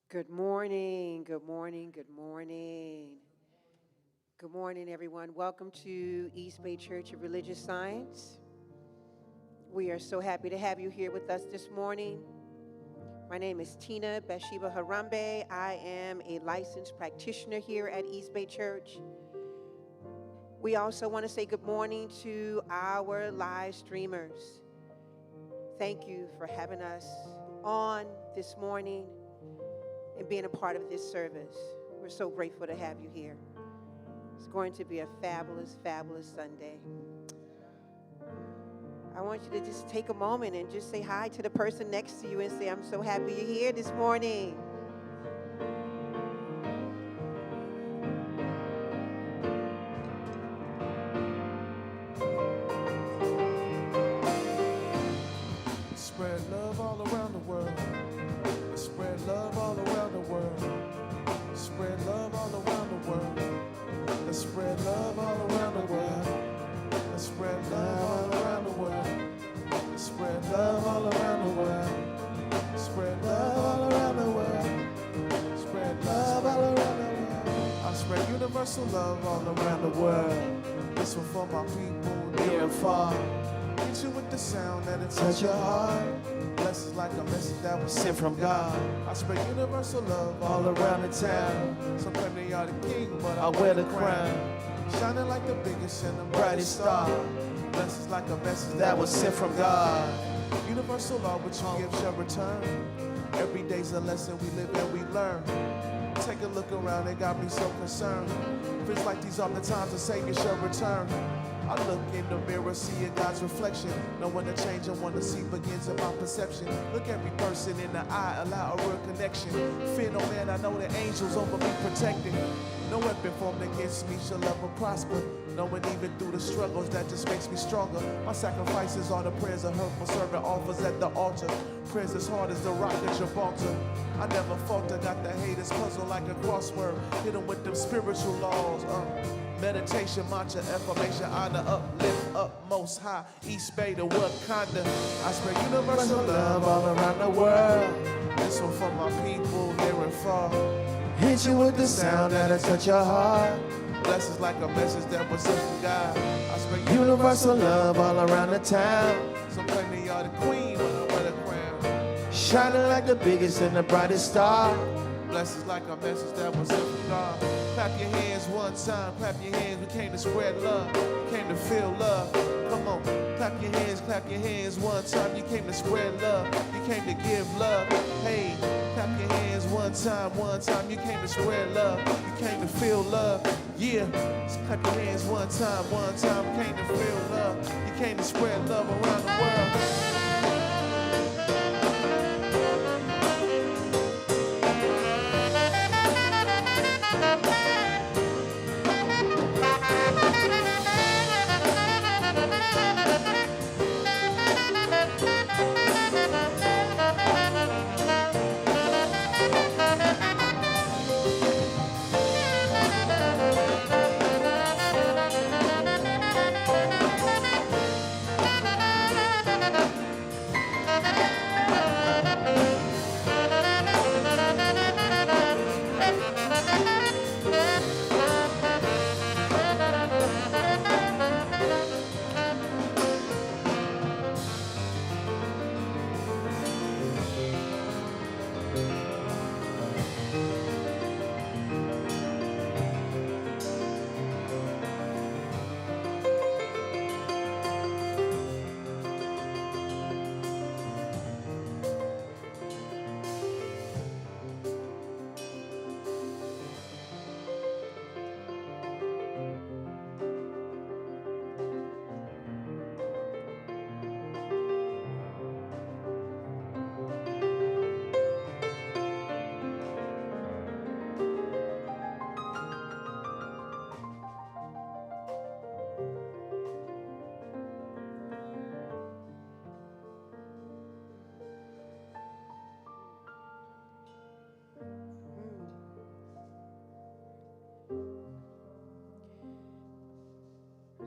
Good morning, good morning, good morning. Good morning, everyone. Welcome to East Bay Church of Religious Science. We are so happy to have you here with us this morning. My name is Tina Bathsheba Harambe. I am a licensed practitioner here at East Bay Church. We also want to say good morning to our live streamers. Thank you for having us on this morning and being a part of this service. We're so grateful to have you here. It's going to be a fabulous, fabulous Sunday. I want you to just take a moment and just say hi to the person next to you and say, I'm so happy you're here this morning. Spread love all around the world. Spread love all around the world. Spread love all around the world. Let's spread love all around the world. Let's spread love all around the world. Let's spread love all around the world. Spread love all around the world. Spread love all around the world. I spread universal love all around the world. This one for my people near and far. Hit you with the sound that'll touch your heart. Blessings like a message that was sent from God. I spread universal love all around the town. Some claim they are the king, but I wear the crown. Shining like the biggest and the brightest star. Blessings like a message that was sent from God. Universal law, what you give shall return. Every day's a lesson we live and we learn. Take a look around, it got me so concerned. Feels like these are the times the Savior shall return. I look in the mirror, see a God's reflection. Know when to change and want to see begins in my perception. Look every person in the eye, allow a real connection. Fear no man, I know the angels over me protecting. No weapon formed against me shall ever prosper. Knowing even through the struggles, that just makes me stronger. My sacrifices are the prayers a hurtful servant offers at the altar. Prayers as hard as the rock at Gibraltar. I never falter, got the haters puzzled like a crossword. Hit them with them spiritual laws. Meditation, mantra, affirmation, honor, uplift, up most high. East Bay to Wakanda. I spread universal love all around the world. This one for my people near and far. Hit you with the sound that'll touch your heart. Blessings like a message that was sent from God. I spread universal love all around the town. Some claim they are the queen, but I wear the crown. Shining like the biggest and the brightest star. Blessings like a message that was sent from God. Clap your hands one time, clap your hands. We came to spread love, we came to feel love. Come on, clap your hands one time. You came to spread love, you came to give love. Hey, clap your hands one time. You came to spread love, you came to feel love. Yeah, just clap your hands one time. You came to feel love, you came to spread love around the world.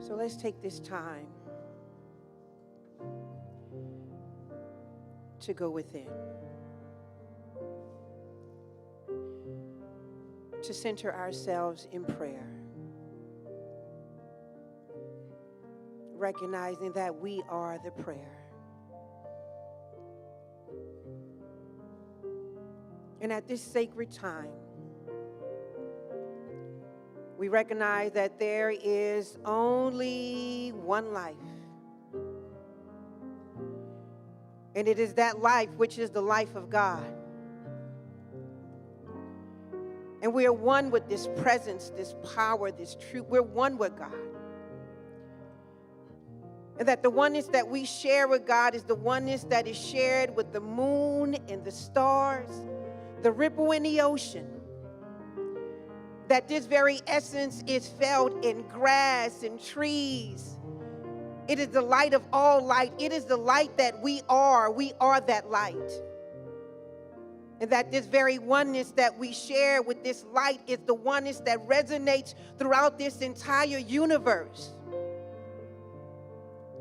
So let's take this time to go within. to center ourselves in prayer, recognizing that we are the prayer. And at this sacred time, we recognize that there is only one life. And it is that life which is the life of God. And we are one with this presence, this power, this truth. We're one with God. And that the oneness that we share with God is the oneness that is shared with the moon and the stars, the ripple in the ocean. That this very essence is felt in grass and trees. It is the light of all light. It is the light that we are. We are that light. And that this very oneness that we share with this light is the oneness that resonates throughout this entire universe.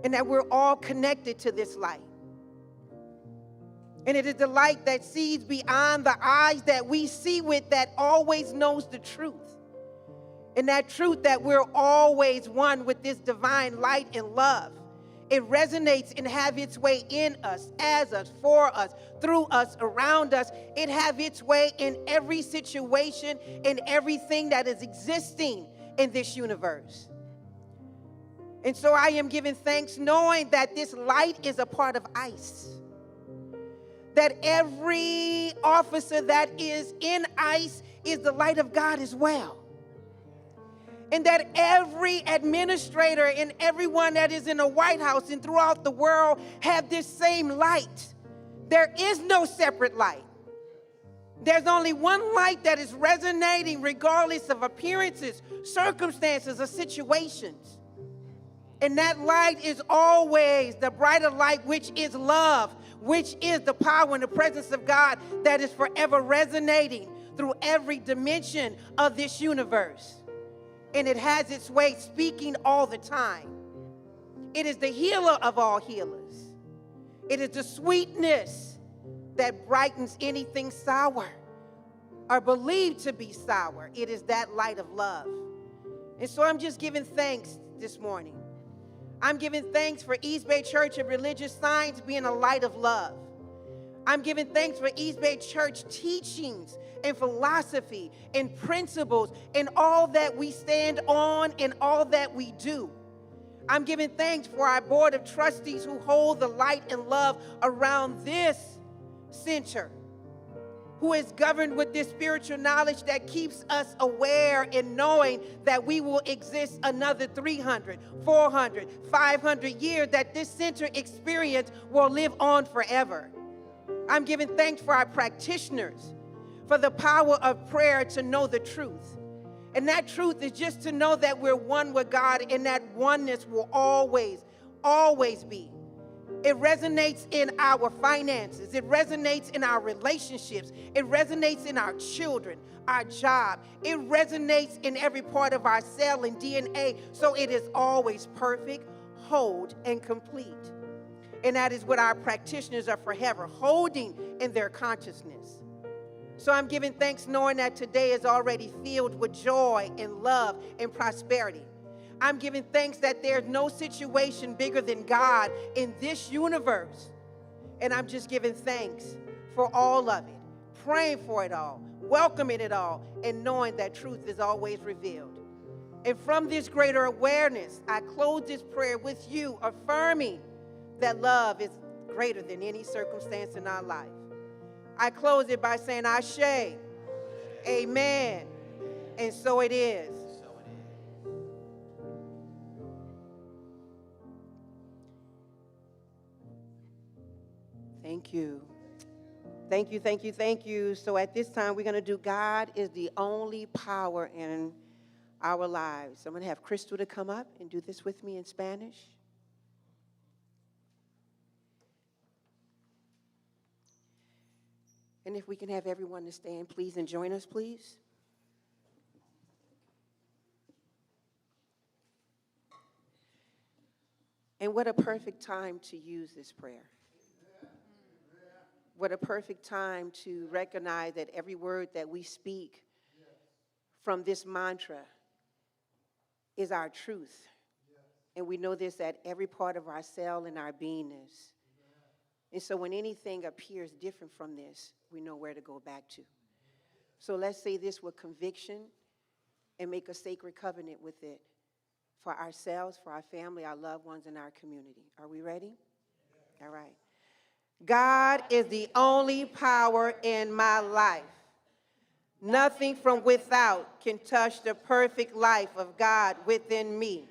And that we're all connected to this light. And it is the light that sees beyond the eyes that we see with, that always knows the truth. And that truth that we're always one with this divine light and love. It resonates and have its way in us, as us, for us, through us, around us. It have its way in every situation, in everything that is existing in this universe. And so I am giving thanks knowing that this light is a part of ICE. That every officer that is in ICE is the light of God as well. And that every administrator and everyone that is in the White House and throughout the world have this same light. There is no separate light. There's only one light that is resonating regardless of appearances, circumstances, or situations. And that light is always the brighter light, which is love, which is the power and the presence of God that is forever resonating through every dimension of this universe. And it has its way speaking all the time. It is the healer of all healers. It is the sweetness that brightens anything sour or believed to be sour. It is that light of love. And so I'm just giving thanks this morning. I'm giving thanks for East Bay Church of Religious Science being a light of love. I'm giving thanks for East Bay Church teachings and philosophy and principles and all that we stand on and all that we do. I'm giving thanks for our board of trustees who hold the light and love around this center, who is governed with this spiritual knowledge that keeps us aware and knowing that we will exist another 300, 400, 500 years, that this center experience will live on forever. I'm giving thanks for our practitioners, for the power of prayer to know the truth. And that truth is just to know that we're one with God, and that oneness will always, always be. It resonates in our finances. It resonates in our relationships. It resonates in our children, our job. It resonates in every part of our cell and DNA. So it is always perfect, whole, and complete. And that is what our practitioners are forever holding in their consciousness. So I'm giving thanks knowing that today is already filled with joy and love and prosperity. I'm giving thanks that there's no situation bigger than God in this universe. And I'm just giving thanks for all of it, praying for it all, welcoming it all, and knowing that truth is always revealed. And from this greater awareness, I close this prayer with you, affirming that love is greater than any circumstance in our life. I close it by saying, Ashe, amen, and so it is. Thank you. Thank you, thank you, thank you. So at this time, we're going to do God is the only power in our lives. I'm going to have Crystal to come up and do this with me in Spanish. And if we can have everyone to stand, please, and join us, please. And what a perfect time to use this prayer. What a perfect time to recognize that every word that we speak from this mantra is our truth. And we know this at every part of our cell and our beingness. And so when anything appears different from this, we know where to go back to. So let's say this with conviction and make a sacred covenant with it for ourselves, for our family, our loved ones, and our community. Are we ready? All right. God is the only power in my life. Nothing from without can touch the perfect life of God within me.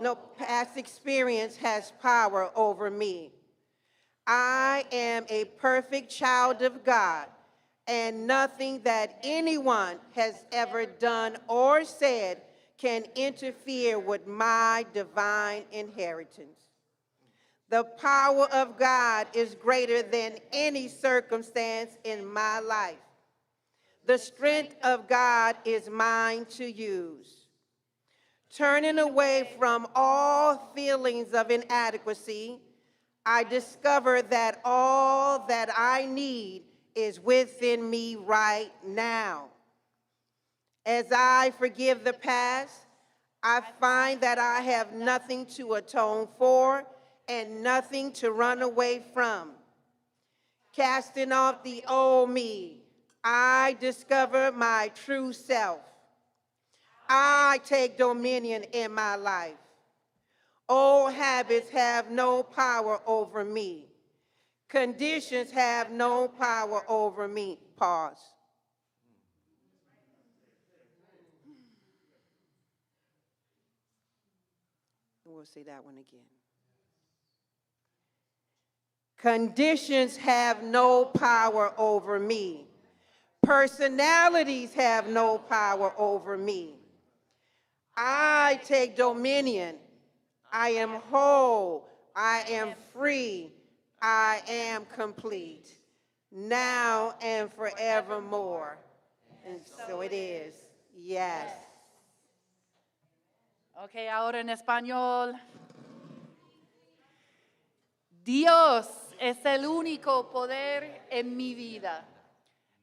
No past experience has power over me. I am a perfect child of God, and nothing that anyone has ever done or said can interfere with my divine inheritance. The power of God is greater than any circumstance in my life. The strength of God is mine to use. Turning away from all feelings of inadequacy, I discover that all that I need is within me right now. As I forgive the past, I find that I have nothing to atone for and nothing to run away from. Casting off the old me, I discover my true self. I take dominion in my life. Old habits have no power over me. Conditions have no power over me. Pause. And we'll say that one again. Conditions have no power over me. Personalities have no power over me. I take dominion. I am whole. I am free. I am complete. Now and forevermore. And so it is. Yes. Ok, ahora en español. Dios es el único poder en mi vida.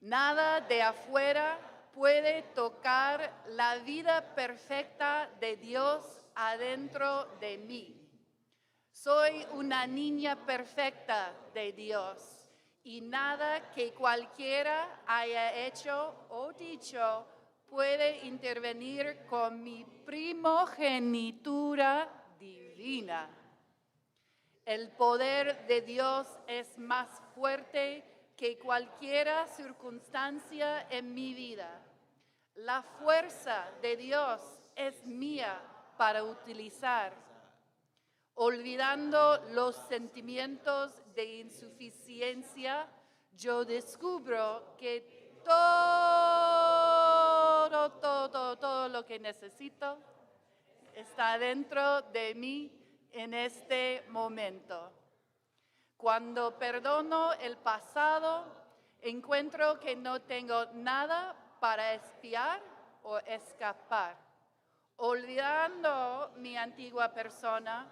Nada de afuera puede tocar la vida perfecta de Dios adentro de mí. Soy una niña perfecta de Dios y nada que cualquiera haya hecho o dicho puede intervenir con mi primogenitura divina. El poder de Dios es más fuerte que cualquier circunstancia en mi vida. La fuerza de Dios es mía para utilizar. Olvidando los sentimientos de insuficiencia, yo descubro que todo lo que necesito está dentro de mí en este momento. Cuando perdono el pasado, encuentro que no tengo nada para espiar o escapar. Olvidando mi antigua persona,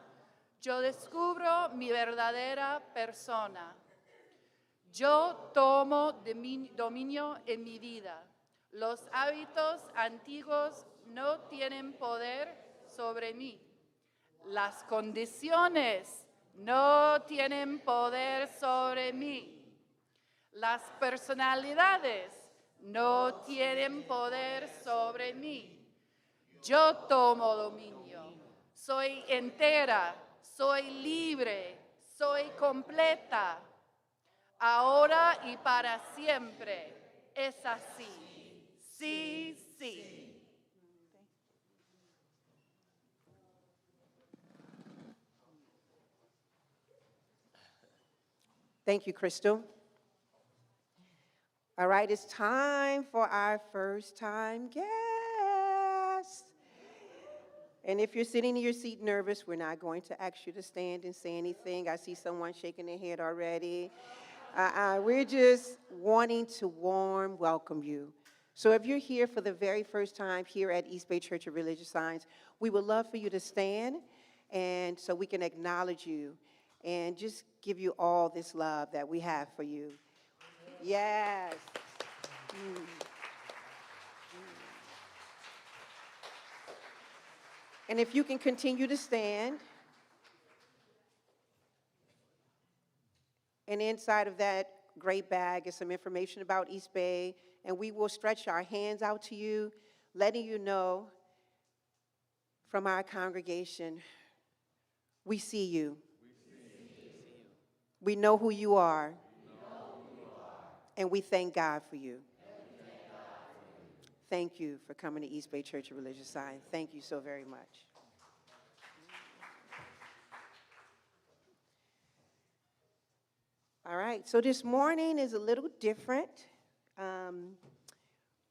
yo descubro mi verdadera persona. Yo tomo dominio en mi vida. Los hábitos antiguos no tienen poder sobre mí. Las condiciones no tienen poder sobre mí. Las personalidades no tienen poder sobre mí. Yo tomo dominio. Soy entera, soy libre, soy completa. Ahora y para siempre es así. Sí, sí. Thank you, Crystal. All right, it's time for our first time guest. And if you're sitting in your seat nervous, we're not going to ask you to stand and say anything. I see someone shaking their head already. We're just wanting to warm welcome you. So if you're here for the very first time here at East Bay Church of Religious Science, we would love for you to stand and so we can acknowledge you and just give you all this love that we have for you. Yes. And if you can continue to stand. And inside of that great bag is some information about East Bay, and we will stretch our hands out to you, letting you know from our congregation, we see you. We know who you are. And we thank God for you. Thank you for coming to East Bay Church of Religious Science. Thank you so very much. All right, so this morning is a little different.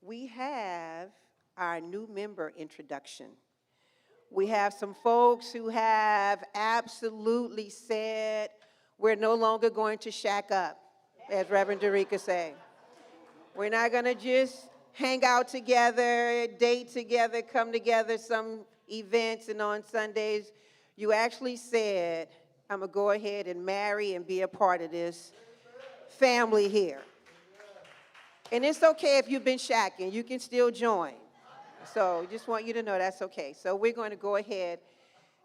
We have our new member introduction. We have some folks who have absolutely said, we're no longer going to shack up, as Reverend Dereca said. We're not going to just hang out together, date together, come together, some events, and on Sundays. You actually said, I'm going to go ahead and marry and be a part of this family here. And it's okay if you've been shacking. You can still join. So just want you to know that's okay. So we're going to go ahead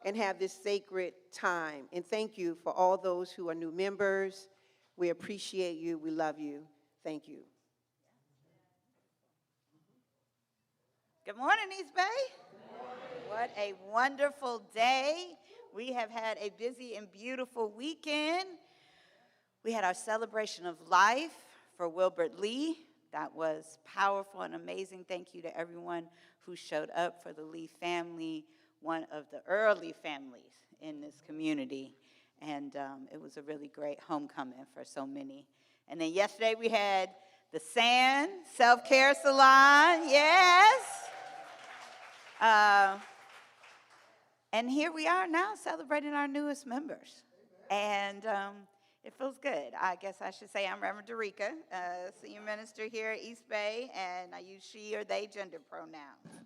and have this sacred time. And thank you for all those who are new members. We appreciate you. We love you. Thank you. Good morning, East Bay. What a wonderful day. We have had a busy and beautiful weekend. We had our celebration of life for Wilbert Lee. That was powerful and amazing. Thank you to everyone who showed up for the Lee family, one of the early families in this community. And it was a really great homecoming for so many. And then yesterday we had the Sand Self-Care Salon. Yes. And here we are now celebrating our newest members. And it feels good. I guess I should say I'm Reverend Dereca, senior minister here at East Bay, and I use she or they gender pronouns.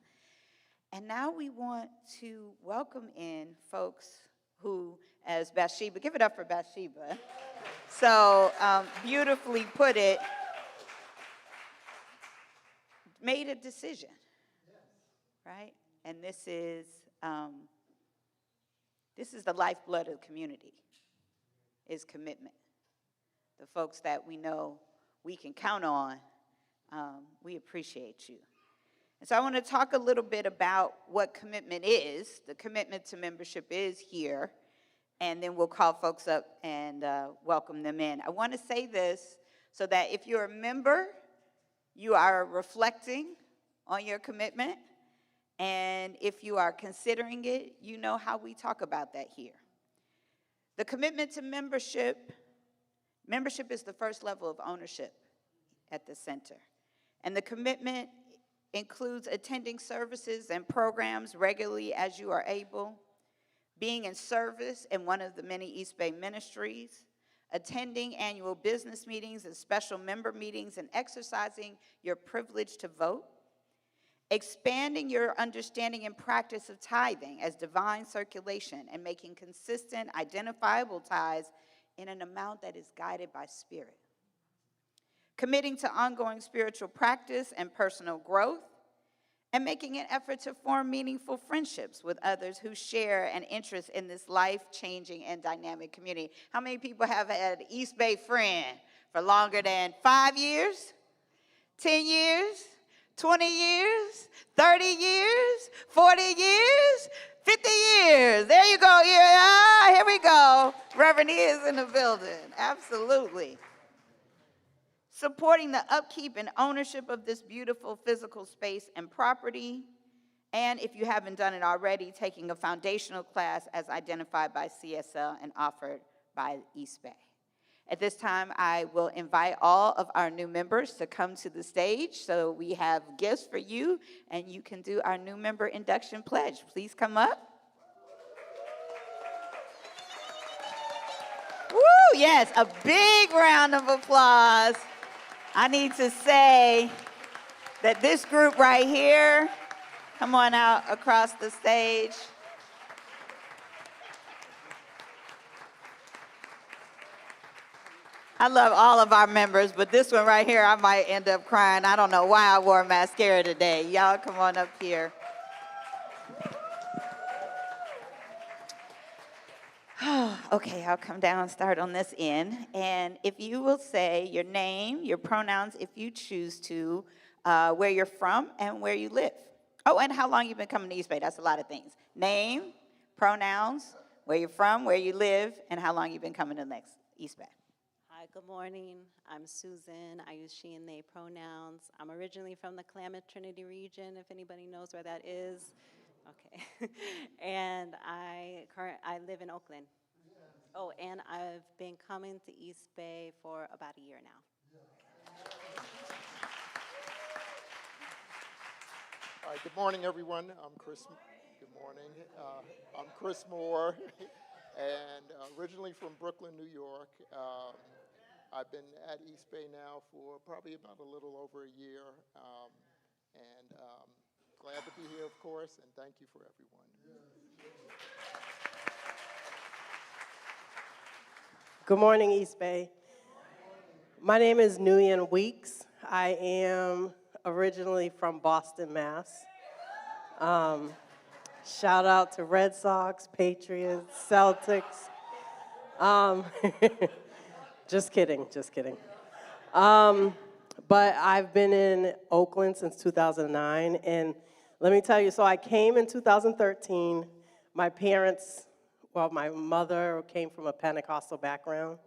And now we want to welcome in folks who, as Bathsheba, give it up for Bathsheba, so beautifully put it, made a decision, right? And this is the lifeblood of the community, is commitment. The folks that we know we can count on, we appreciate you. And so I want to talk a little bit about what commitment is. The commitment to membership is here, and then we'll call folks up and welcome them in. I want to say this so that if you're a member, you are reflecting on your commitment. And if you are considering it, you know how we talk about that here. The commitment to membership is the first level of ownership at the center. And the commitment includes attending services and programs regularly as you are able, being in service in one of the many East Bay ministries, attending annual business meetings and special member meetings, and exercising your privilege to vote, expanding your understanding and practice of tithing as divine circulation and making consistent, identifiable tithes in an amount that is guided by Spirit. Committing to ongoing spiritual practice and personal growth, and making an effort to form meaningful friendships with others who share an interest in this life-changing and dynamic community. How many people have had an East Bay friend for longer than 5 years, 10 years, 20 years, 30 years, 40 years, 50 years? There you go. Here we go. Reverend E is in the building. Absolutely. Supporting the upkeep and ownership of this beautiful physical space and property. And if you haven't done it already, taking a foundational class as identified by CSL and offered by East Bay. At this time, I will invite all of our new members to come to the stage. So we have gifts for you, and you can do our new member induction pledge. Please come up. Woo, yes, a big round of applause. I need to say that this group right here, come on out across the stage. I love all of our members, but this one right here, I might end up crying. I don't know why I wore mascara today. Y'all come on up here. Okay, I'll come down and start on this end. And if you will say your name, your pronouns, if you choose to, where you're from and where you live. Oh, and how long you've been coming to East Bay. That's a lot of things. Name, pronouns, where you're from, where you live, and how long you've been coming to next East Bay. Hi, good morning. I'm Susan. I use she and they pronouns. I'm originally from the Klamath Trinity region, if anybody knows where that is. Okay. And I live in Oakland. Oh, and I've been coming to East Bay for about a year now. All right, good morning, everyone. I'm Chris. Good morning. I'm Chris Moore, and originally from Brooklyn, New York. I've been at East Bay now for probably about a little over a year, and glad to be here, of course, and thank you for everyone. Good morning, East Bay. My name is Nguyen Weeks. I am originally from Boston, Mass. Shout out to Red Sox, Patriots, Celtics. Just kidding. But I've been in Oakland since 2009, and let me tell you, so I came in 2013. My mother came from a Pentecostal background.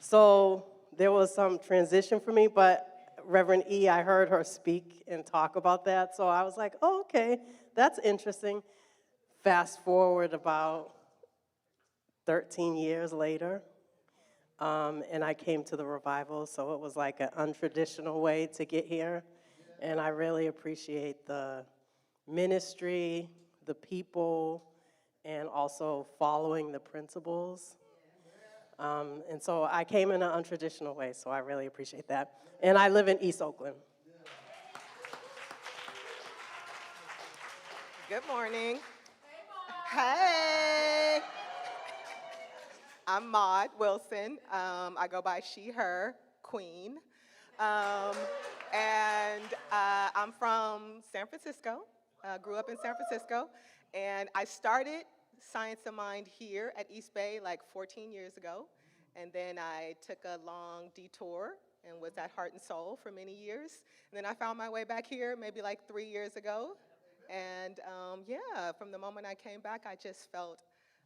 So there was some transition for me, but Reverend E, I heard her speak and talk about that, so I was like, oh, okay, that's interesting. Fast forward about 13 years later, and I came to the revival, so it was like an untraditional way to get here, and I really appreciate the ministry, the people, and also following the principles. And so I came in an untraditional way, so I really appreciate that. And I live in East Oakland. Good morning. Hey. I'm Maud Wilson. I go by she, her, queen. And I'm from San Francisco. Grew up in San Francisco. And I started Science of Mind here at East Bay like 14 years ago. And then I took a long detour and was at Heart and Soul for many years. And then I found my way back here maybe like 3 years ago. And yeah, from the moment I came back, I just felt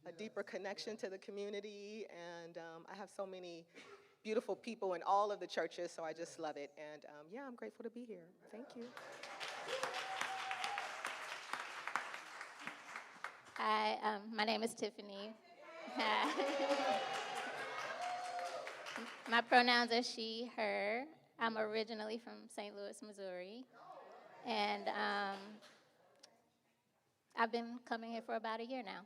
a deeper connection to the community. And I have so many beautiful people in all of the churches, so I just love it. And yeah, I'm grateful to be here. Thank you. Hi, my name is Tiffany. My pronouns are she, her. I'm originally from St. Louis, Missouri. And I've been coming here for about a year now.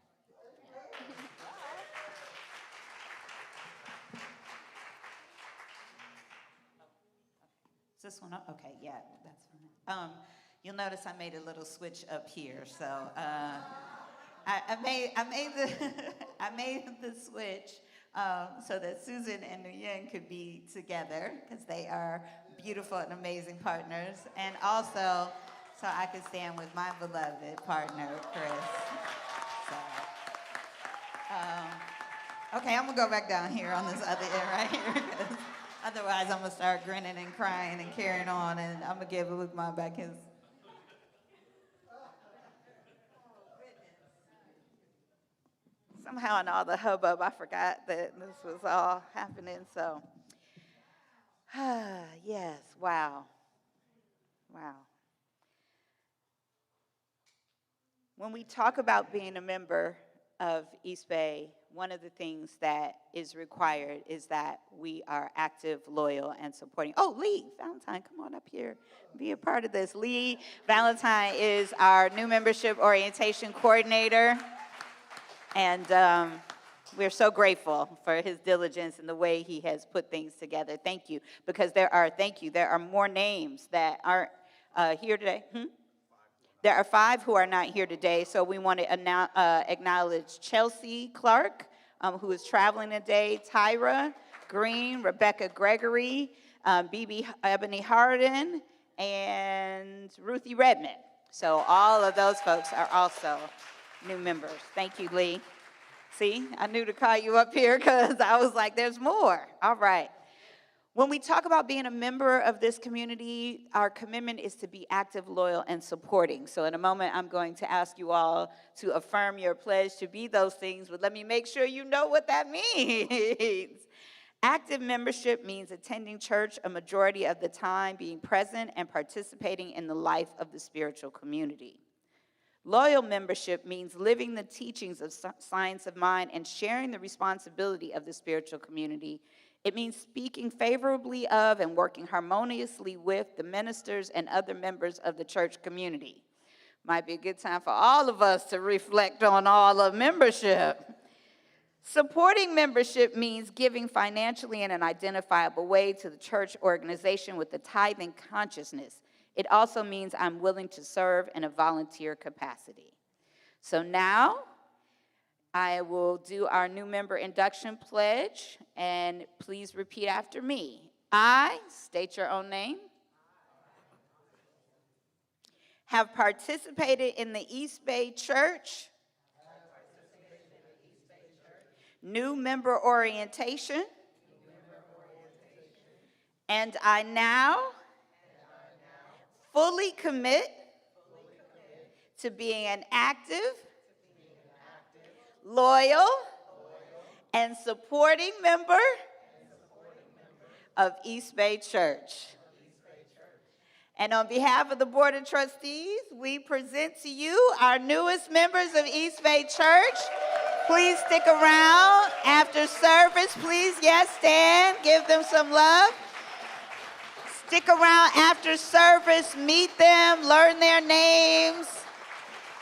Is this one up? Okay, yeah, that's fine. You'll notice I made a little switch up here, so I made the switch so that Susan and Nguyen could be together because they are beautiful and amazing partners, and also so I could stand with my beloved partner, Chris. So, okay, I'm gonna go back down here on this other end right here because otherwise I'm gonna start grinning and crying and carrying on, and I'm gonna give Luke mine back his. Somehow in all the hubbub, I forgot that this was all happening, so. Yes, wow. When we talk about being a member of East Bay, one of the things that is required is that we are active, loyal, and supporting. Oh, Lee Valentine, come on up here. Be a part of this. Lee Valentine is our new membership orientation coordinator. And we're so grateful for his diligence and the way he has put things together. Thank you. Because there are more names that aren't here today. There are 5 who are not here today, so we want to acknowledge Chelsea Clark, who is traveling today, Tyra Green, Rebecca Gregory, BB Ebony Harden, and Ruthie Redmond. So all of those folks are also new members. Thank you, Lee. See, I knew to call you up here because I was like, there's more. All right. When we talk about being a member of this community, our commitment is to be active, loyal, and supporting. So in a moment, I'm going to ask you all to affirm your pledge to be those things, but let me make sure you know what that means. Active membership means attending church a majority of the time, being present and participating in the life of the spiritual community. Loyal membership means living the teachings of Science of Mind and sharing the responsibility of the spiritual community. It means speaking favorably of and working harmoniously with the ministers and other members of the church community. Might be a good time for all of us to reflect on all of membership. Supporting membership means giving financially in an identifiable way to the church organization with a tithing consciousness. It also means I'm willing to serve in a volunteer capacity. So now, I will do our new member induction pledge, and please repeat after me. I, state your own name, have participated in the East Bay Church new member orientation, and I now fully commit to being an active, loyal, and supporting member of East Bay Church. And on behalf of the Board of Trustees, we present to you our newest members of East Bay Church. Please stick around after service. Please, yes, stand, give them some love. Stick around after service, meet them, learn their names,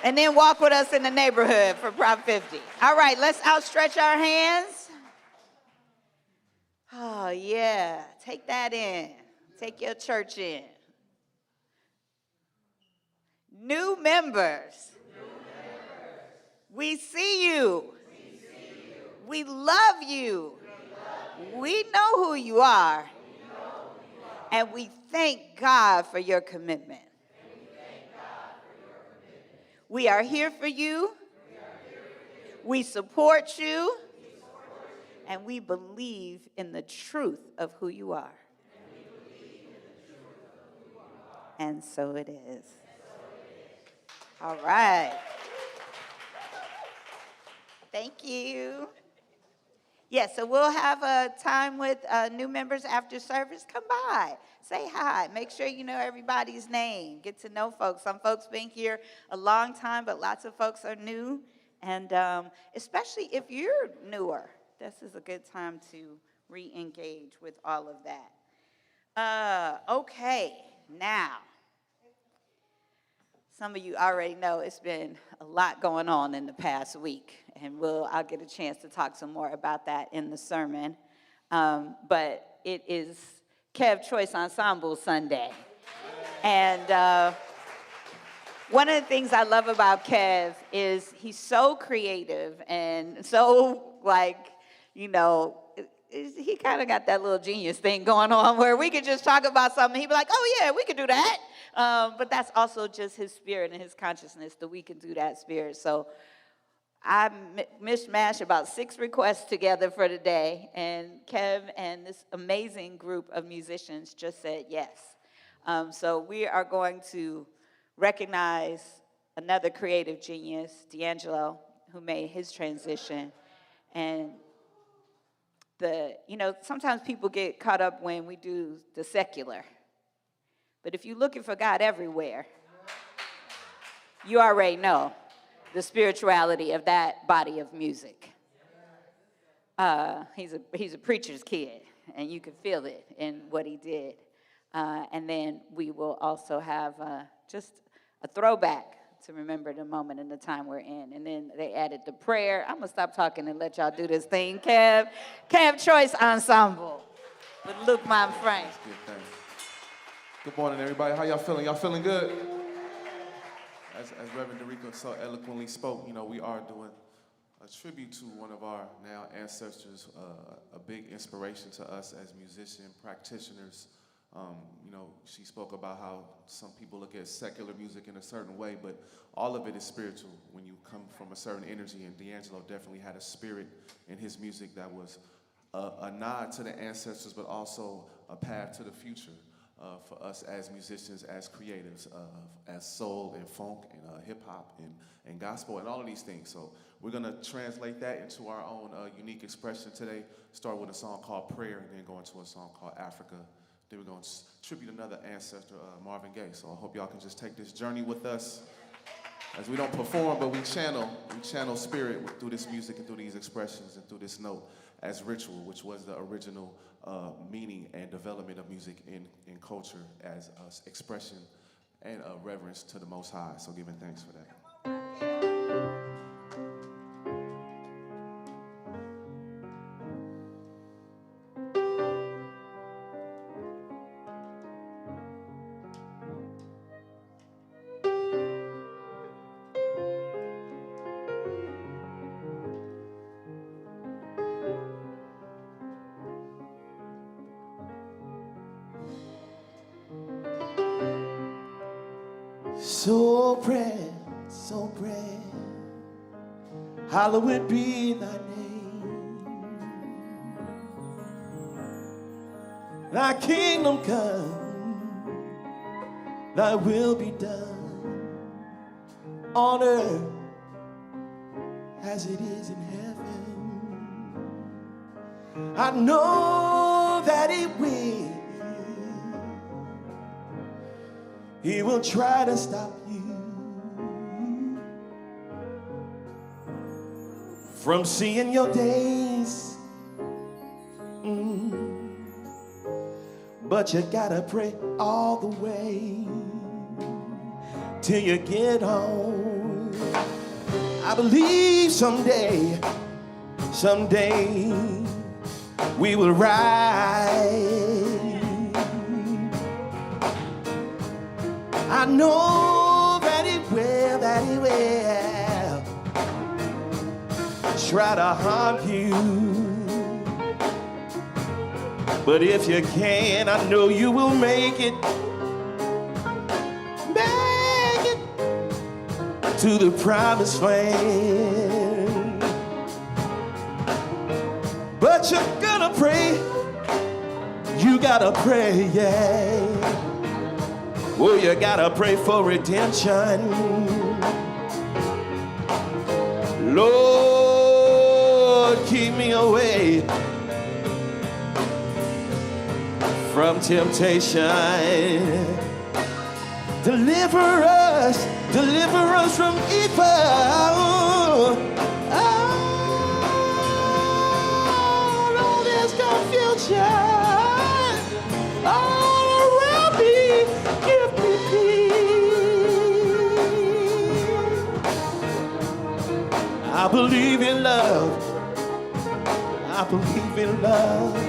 and then walk with us in the neighborhood for Prop 50. All right, let's outstretch our hands. Oh, yeah, take that in. Take your church in. New members. We see you. We love you. We know who you are. And we thank God for your commitment. We are here for you. We support you. And we believe in the truth of who you are. And so it is. All right. Thank you. Yeah, so we'll have a time with new members after service. Come by, say hi, make sure you know everybody's name, get to know folks. Some folks been here a long time, but lots of folks are new. And especially if you're newer, this is a good time to re-engage with all of that. Okay, now, some of you already know it's been a lot going on in the past week, and I'll get a chance to talk some more about that in the sermon. But it is Kev Choice Ensemble Sunday. And one of the things I love about Kev is he's so creative and so, he kind of got that little genius thing going on where we could just talk about something. He'd be like, oh, yeah, we could do that. But that's also just his spirit and his consciousness that we can do that spirit. So I mishmashed about 6 requests together for today, and Kev and this amazing group of musicians just said yes. So we are going to recognize another creative genius, D'Angelo, who made his transition. And sometimes people get caught up when we do the secular. But if you're looking for God everywhere, you already know the spirituality of that body of music. He's a preacher's kid, and you can feel it in what he did. And then we will also have just a throwback to remember the moment and the time we're in. And then they added the prayer. I'm going to stop talking and let y'all do this thing. Kev Choice Ensemble with Luke Monfrank. Good morning, everybody. How y'all feeling? Y'all feeling good? As Reverend Dereca so eloquently spoke, we are doing a tribute to one of our now ancestors, a big inspiration to us as musicians, practitioners You know, she spoke about how some people look at secular music in a certain way, but all of it is spiritual when you come from a certain energy, and D'Angelo definitely had a spirit in his music that was a nod to the ancestors, but also a path to the future for us as musicians, as creatives, as soul and funk and hip-hop and gospel and all of these things. So we're going to translate that into our own unique expression today. Start with a song called Prayer, and then go into a song called Africa. Then we're going to tribute another ancestor, Marvin Gaye. So I hope y'all can just take this journey with us as we don't perform, but we channel spirit through this music and through these expressions and through this note as ritual, which was the original meaning and development of music in culture as expression and reverence to the Most High. So giving thanks for that. So pray, hallowed be thy name. Thy kingdom come, thy will be done on earth as it is in heaven. I know that he will. He will try to stop you from seeing your days. But you gotta pray all the way till you get home. I believe someday we will rise. I know that he will try to harm you. But if you can, I know you will make it to the promised land. But you're gonna pray, you gotta pray, yeah. Oh, you gotta pray for redemption. Lord, keep me away from temptation. Deliver us from evil. Oh, there's confusion all around me. Give me peace. I believe in love. I believe in love.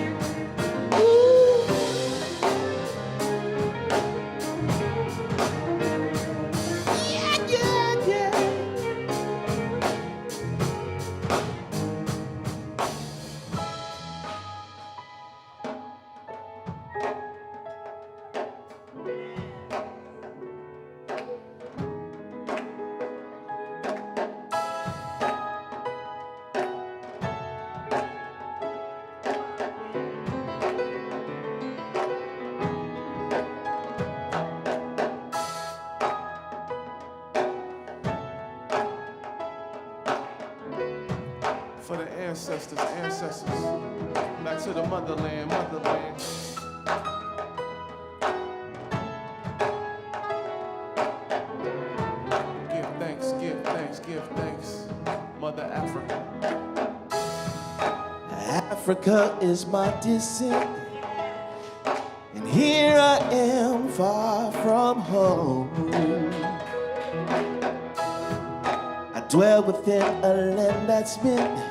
For the ancestors, back to the motherland. Give thanks, Mother Africa. Africa is my descent, and here I am far from home. I dwell within a land that's meant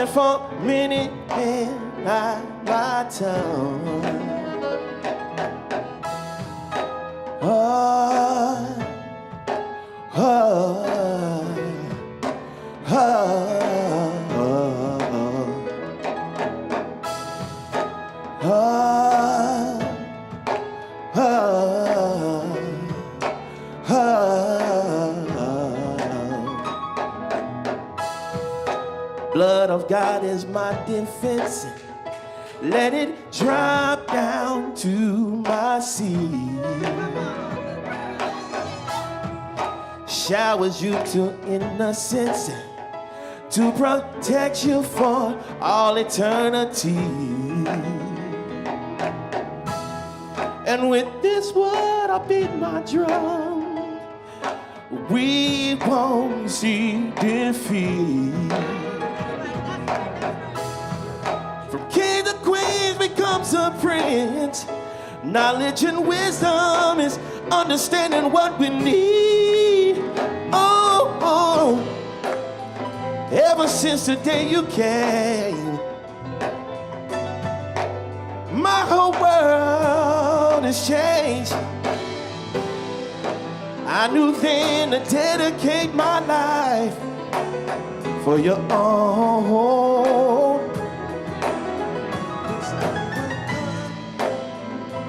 for many and not my tongue. of God is my defense. Let it drop down to my seat. Showers you to innocence to protect you for all eternity. And with this word I beat my drum. We won't see defeat. From king to queen becomes a prince. Knowledge and wisdom is understanding what we need. Oh, oh. Ever since the day you came, my whole world has changed. I knew then to dedicate my life for your own.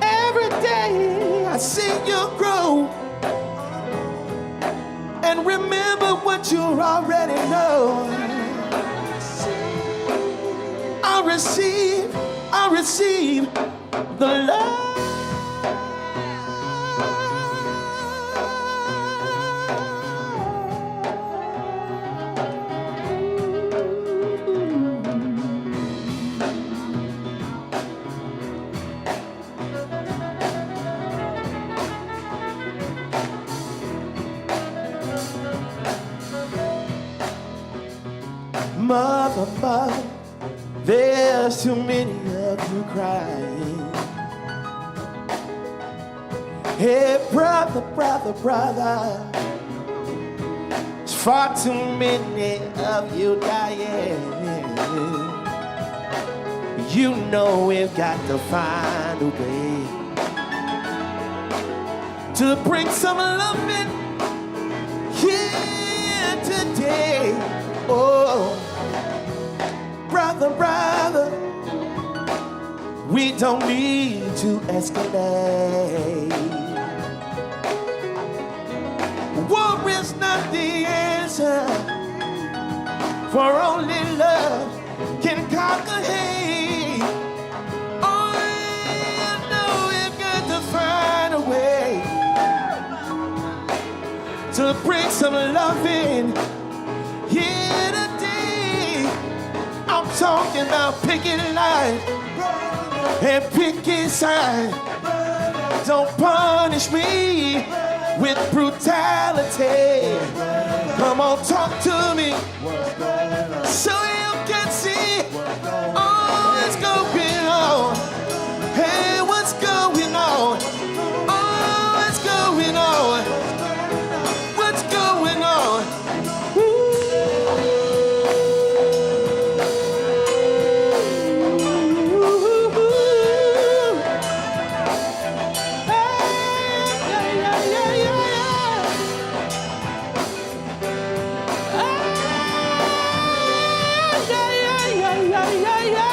Every day I see you grow and remember what you already know. I receive the love. Mother, mother, there's too many of you crying. Hey, brother, brother, brother, there's far too many of you dying. You know we've got to find a way to bring some love in here today. Oh, brother, brother, we don't need to escalate. War is not the answer, for only love can conquer hate. Oh, I know we've got to find a way to bring some love in here today. I'm talking about picking life and picking sides. Don't punish me with brutality. Come on, talk to me so you can see. Oh, what's going on? Hey, what's going on? Oh, what's going on? What's going on? Yeah.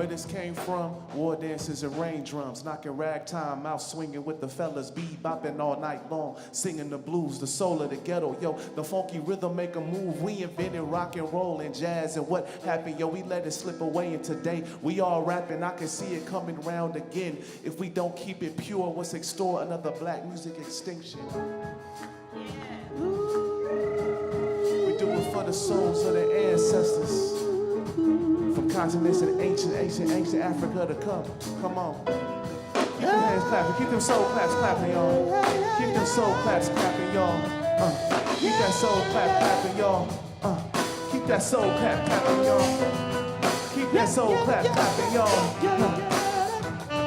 Where this came from, war dances and rain drums, knocking ragtime, mouth swinging with the fellas, bebopping all night long, singing the blues, the soul of the ghetto, yo, the funky rhythm make a move. We invented rock and roll and jazz, and what happened, yo, we let it slip away, and today we all rapping. I can see it coming round again. If we don't keep it pure, what's extort another black music extinction? We do it for the souls of the ancestors, from continents in ancient Africa to come. Come on. Keep your hands clapping. Keep them soul claps clapping, y'all. Keep them soul claps clapping, y'all. Keep that soul clap clapping, y'all. Keep that soul clap clapping, y'all. Keep that soul clap clapping, y'all.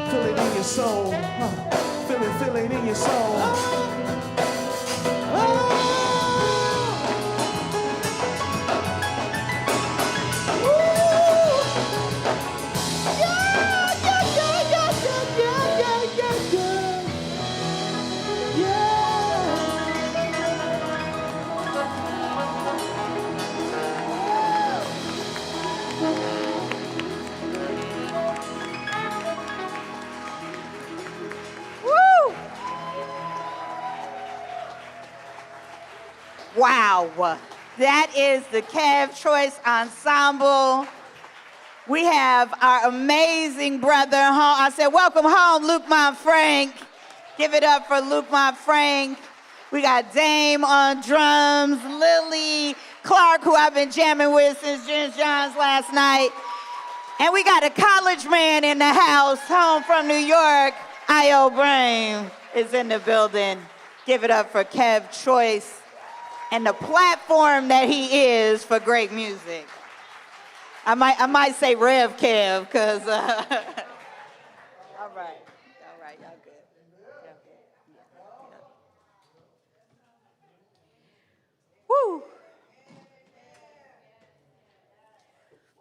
Feel it in your soul. Feel it in your soul. Wow, that is the Kev Choice Ensemble. We have our amazing brother home. I said, welcome home, Luke Frank. Give it up for Luke Frank. We got Dame on drums, Lily Clark, who I've been jamming with since Jens Johns last night. And we got a college man in the house, home from New York. I.O. Brain is in the building. Give it up for Kev Choice and the platform that he is for great music. I might say Rev Kev, because, all right, y'all good. Yeah. Woo.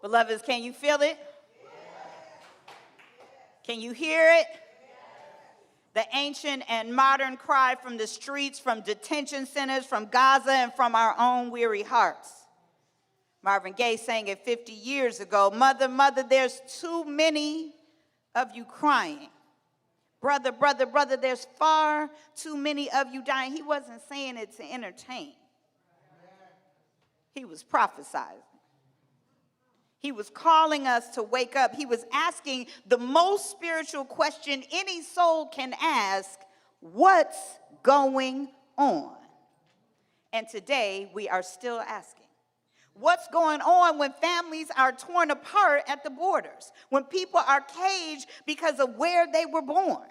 Beloveds, can you feel it? Can you hear it? The ancient and modern cry from the streets, from detention centers, from Gaza, and from our own weary hearts. Marvin Gaye sang it 50 years ago. Mother, mother, there's too many of you crying. Brother, brother, brother, there's far too many of you dying. He wasn't saying it to entertain. He was prophesying. He was calling us to wake up. He was asking the most spiritual question any soul can ask: what's going on? And today we are still asking. What's going on when families are torn apart at the borders? When people are caged because of where they were born?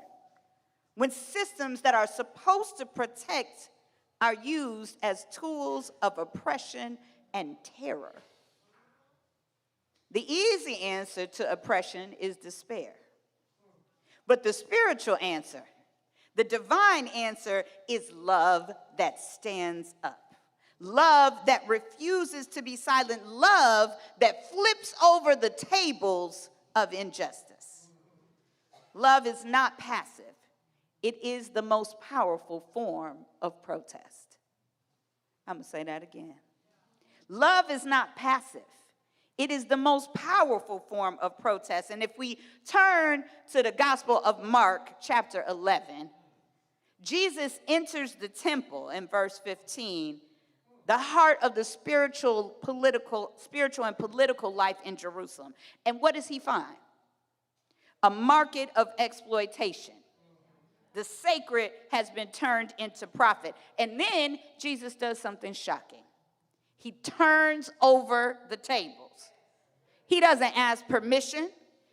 When systems that are supposed to protect are used as tools of oppression and terror? The easy answer to oppression is despair. But the spiritual answer, the divine answer, is love that stands up. Love that refuses to be silent. Love that flips over the tables of injustice. Love is not passive. It is the most powerful form of protest. I'm going to say that again. Love is not passive. It is the most powerful form of protest. And if we turn to the Gospel of Mark, chapter 11, Jesus enters the temple in verse 15, the heart of the spiritual and political life in Jerusalem. And what does he find? A market of exploitation. The sacred has been turned into profit. And then Jesus does something shocking. He turns over the tables. He doesn't ask permission.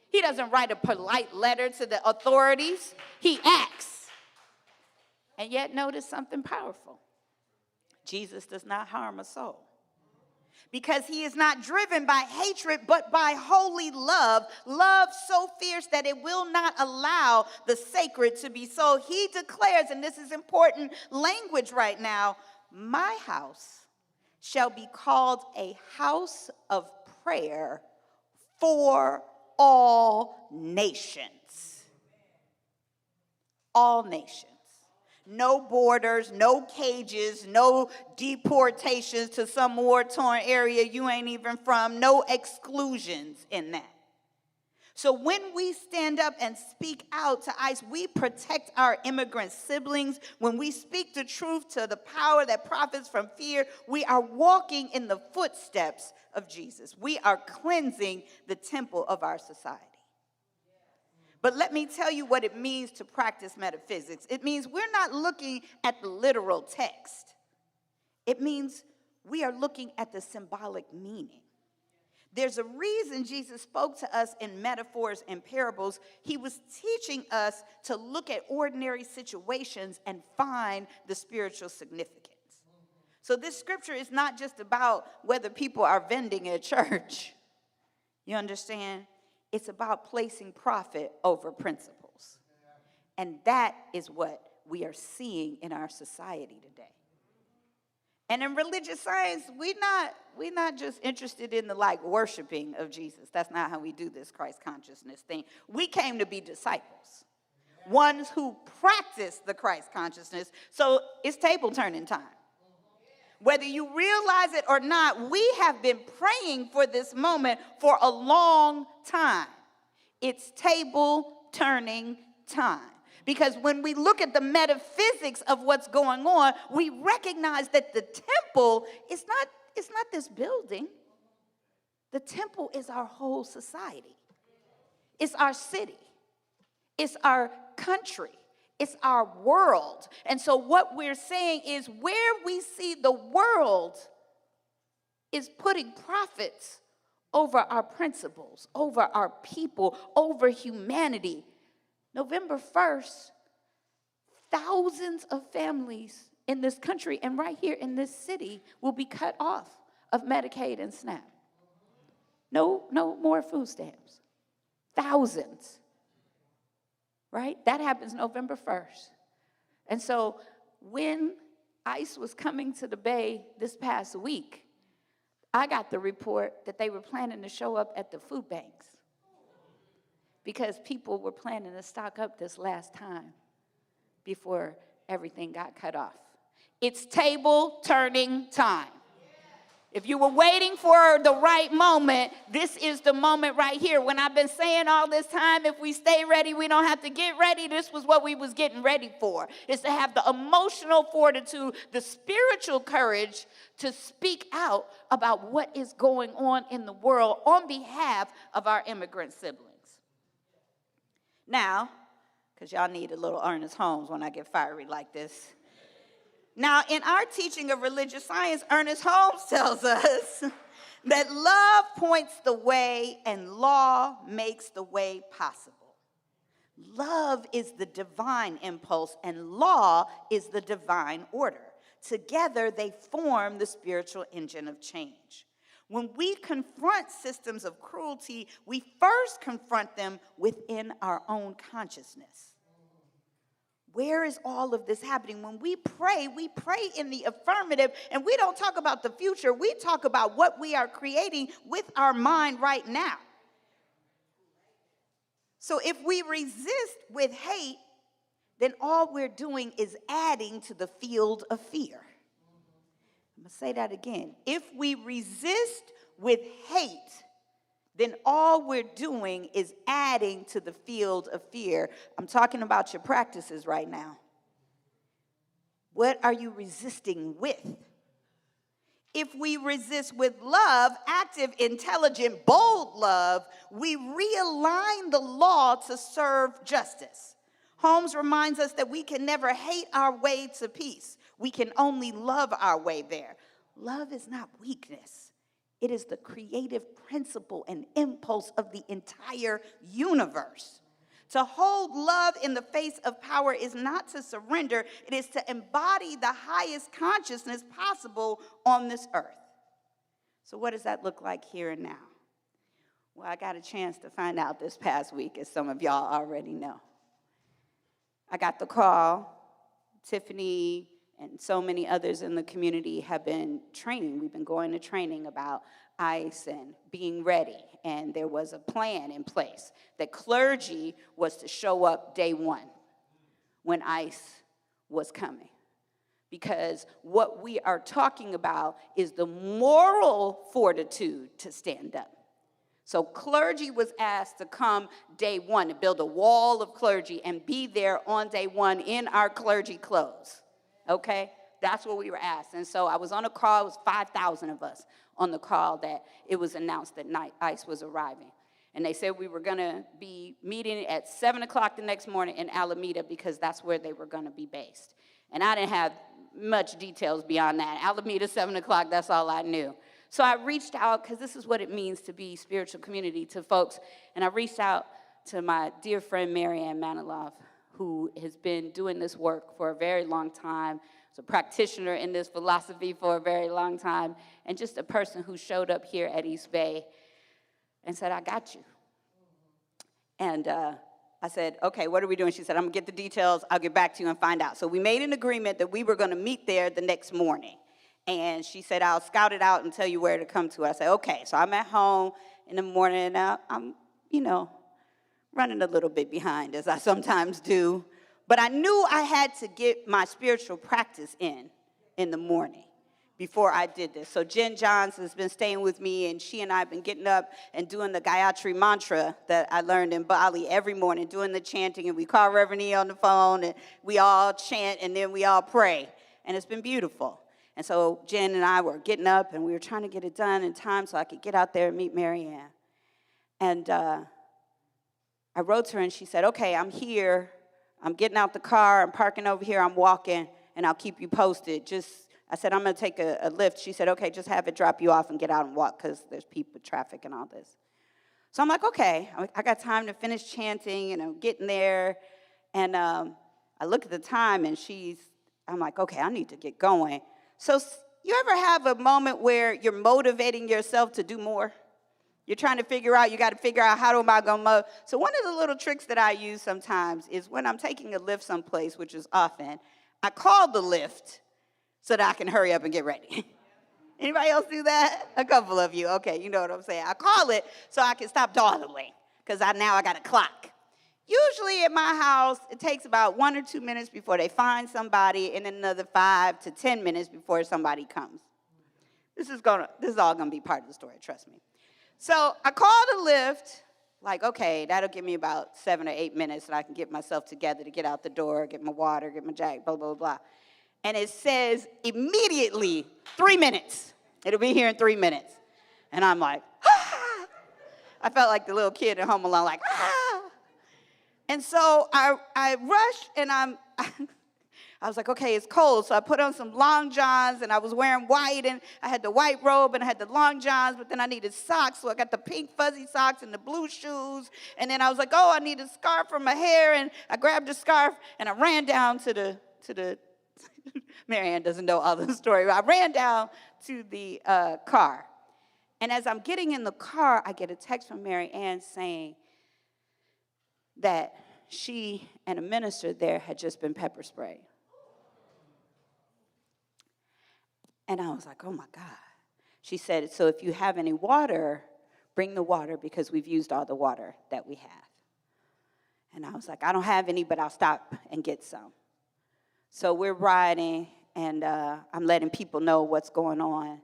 He doesn't write a polite letter to the authorities. He acts. And yet notice something powerful. Jesus does not harm a soul. Because he is not driven by hatred, but by holy love. Love so fierce that it will not allow the sacred to be sold. He declares, and this is important language right now, my house shall be called a house of prayer for all nations. All nations. No borders, no cages, no deportations to some war-torn area you ain't even from, no exclusions in that. So when we stand up and speak out to ICE, we protect our immigrant siblings. When we speak the truth to the power that profits from fear, we are walking in the footsteps of Jesus. We are cleansing the temple of our society. But let me tell you what it means to practice metaphysics. It means we're not looking at the literal text. It means we are looking at the symbolic meaning. There's a reason Jesus spoke to us in metaphors and parables. He was teaching us to look at ordinary situations and find the spiritual significance. So this scripture is not just about whether people are vending at church. You understand? It's about placing profit over principles. And that is what we are seeing in our society today. And in religious science, we're not just interested in the worshiping of Jesus. That's not how we do this Christ consciousness thing. We came to be disciples, ones who practice the Christ consciousness. So it's table turning time. Whether you realize it or not, we have been praying for this moment for a long time. It's table turning time. Because when we look at the metaphysics of what's going on, we recognize that the temple is not this building. The temple is our whole society. It's our city. It's our country. It's our world. And so what we're saying is where we see the world is putting profits over our principles, over our people, over humanity. November 1st, thousands of families in this country and right here in this city will be cut off of Medicaid and SNAP. No more food stamps. Thousands. Right? That happens November 1st. And so when ICE was coming to the Bay this past week, I got the report that they were planning to show up at the food banks because people were planning to stock up this last time before everything got cut off. It's table turning time. If you were waiting for the right moment, this is the moment right here. When I've been saying all this time, if we stay ready, we don't have to get ready. This was what we was getting ready for, is to have the emotional fortitude, the spiritual courage to speak out about what is going on in the world on behalf of our immigrant siblings. Now, because y'all need a little Ernest Holmes when I get fiery like this. Now, in our teaching of religious science, Ernest Holmes tells us that love points the way and law makes the way possible. Love is the divine impulse and law is the divine order. Together, they form the spiritual engine of change. When we confront systems of cruelty, we first confront them within our own consciousness. Where is all of this happening? When we pray in the affirmative, and we don't talk about the future. We talk about what we are creating with our mind right now. So if we resist with hate, then all we're doing is adding to the field of fear. I'm going to say that again. If we resist with hate, then all we're doing is adding to the field of fear. I'm talking about your practices right now. What are you resisting with? If we resist with love, active, intelligent, bold love, we realign the law to serve justice. Holmes reminds us that we can never hate our way to peace. We can only love our way there. Love is not weakness. It is the creative principle and impulse of the entire universe. To hold love in the face of power is not to surrender. It is to embody the highest consciousness possible on this earth. So what does that look like here and now? Well, I got a chance to find out this past week, as some of y'all already know. I got the call. Tiffany and so many others in the community have been training. We've been going to training about ICE and being ready. And there was a plan in place that clergy was to show up day one when ICE was coming. Because what we are talking about is the moral fortitude to stand up. So clergy was asked to come day one, to build a wall of clergy and be there on day one in our clergy clothes, okay? That's what we were asked. And so I was on a call. It was 5,000 of us on the call that it was announced that ICE was arriving. And they said we were going to be meeting at 7 o'clock the next morning in Alameda because that's where they were going to be based. And I didn't have much details beyond that. Alameda, 7 o'clock, that's all I knew. So I reached out, because this is what it means to be spiritual community, to folks. And I reached out to my dear friend, Mary Ann Maniloff, who has been doing this work for a very long time, is a practitioner in this philosophy for a very long time, and just a person who showed up here at East Bay and said, I got you. And I said, okay, what are we doing? She said, I'm going to get the details. I'll get back to you and find out. So we made an agreement that we were going to meet there the next morning. And she said, I'll scout it out and tell you where to come to. I said, okay. So I'm at home in the morning, and I'm, running a little bit behind, as I sometimes do. But I knew I had to get my spiritual practice in the morning before I did this. So Jen Johns has been staying with me, and she and I have been getting up and doing the Gayatri mantra that I learned in Bali every morning, doing the chanting. And we call Reverend E on the phone, and we all chant, and then we all pray. And it's been beautiful. And so Jen and I were getting up, and we were trying to get it done in time so I could get out there and meet Mary Ann. And I wrote to her, and she said, okay, I'm here. I'm getting out the car. I'm parking over here. I'm walking, and I'll keep you posted. I said, I'm going to take a lift. She said, okay, just have it drop you off and get out and walk because there's people, traffic, and all this. So I'm like, okay. I got time to finish chanting, and I'm getting there. And I look at the time, and I'm like, okay, I need to get going. So you ever have a moment where you're motivating yourself to do more? You're trying to figure out, how am I going to So one of the little tricks that I use sometimes is when I'm taking a lift someplace, which is often, I call the lift so that I can hurry up and get ready. Anybody else do that? A couple of you. Okay, you know what I'm saying. I call it so I can stop dawdling because now I got a clock. Usually at my house, it takes about 1 or 2 minutes before they find somebody and another 5 to 10 minutes before somebody comes. This is all going to be part of the story, trust me. So I called a lift, like, okay, that'll give me about 7 or 8 minutes and I can get myself together to get out the door, get my water, get my jacket, blah, blah, blah. And it says immediately 3 minutes. It'll be here in 3 minutes. And I'm like, ah! I felt like the little kid at Home Alone, like, ah! And so I rushed, and I was like, okay, it's cold. So I put on some long johns, and I was wearing white, and I had the white robe, and I had the long johns, but then I needed socks, so I got the pink fuzzy socks and the blue shoes. And then I was like, oh, I need a scarf for my hair, and I grabbed a scarf, and I ran down to the Mary Ann doesn't know all the story, but I ran down to the car. And as I'm getting in the car, I get a text from Mary Ann saying that she and a minister there had just been pepper sprayed. And I was like, oh my God. She said, so if you have any water, bring the water because we've used all the water that we have. And I was like, I don't have any, but I'll stop and get some. So we're riding, and I'm letting people know what's going on.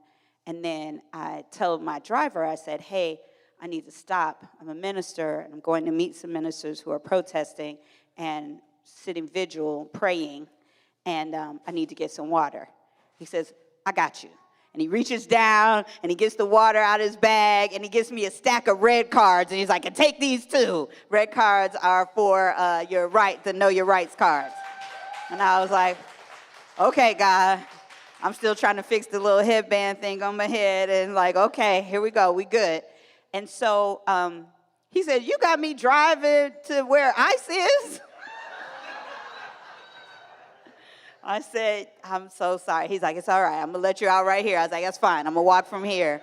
And then I tell my driver, I said, hey, I need to stop. I'm a minister, and I'm going to meet some ministers who are protesting and sitting vigil, praying, and I need to get some water. He says, I got you. And he reaches down, and he gets the water out of his bag, and he gives me a stack of red cards, and he's like, and take these too. Red cards are for your right, the Know Your Rights cards. And I was like, okay, God. I'm still trying to fix the little headband thing on my head, and like, okay, here we go, we good. And so he said, you got me driving to where ICE is? I said, I'm so sorry. He's like, it's all right. I'm going to let you out right here. I was like, that's fine. I'm going to walk from here.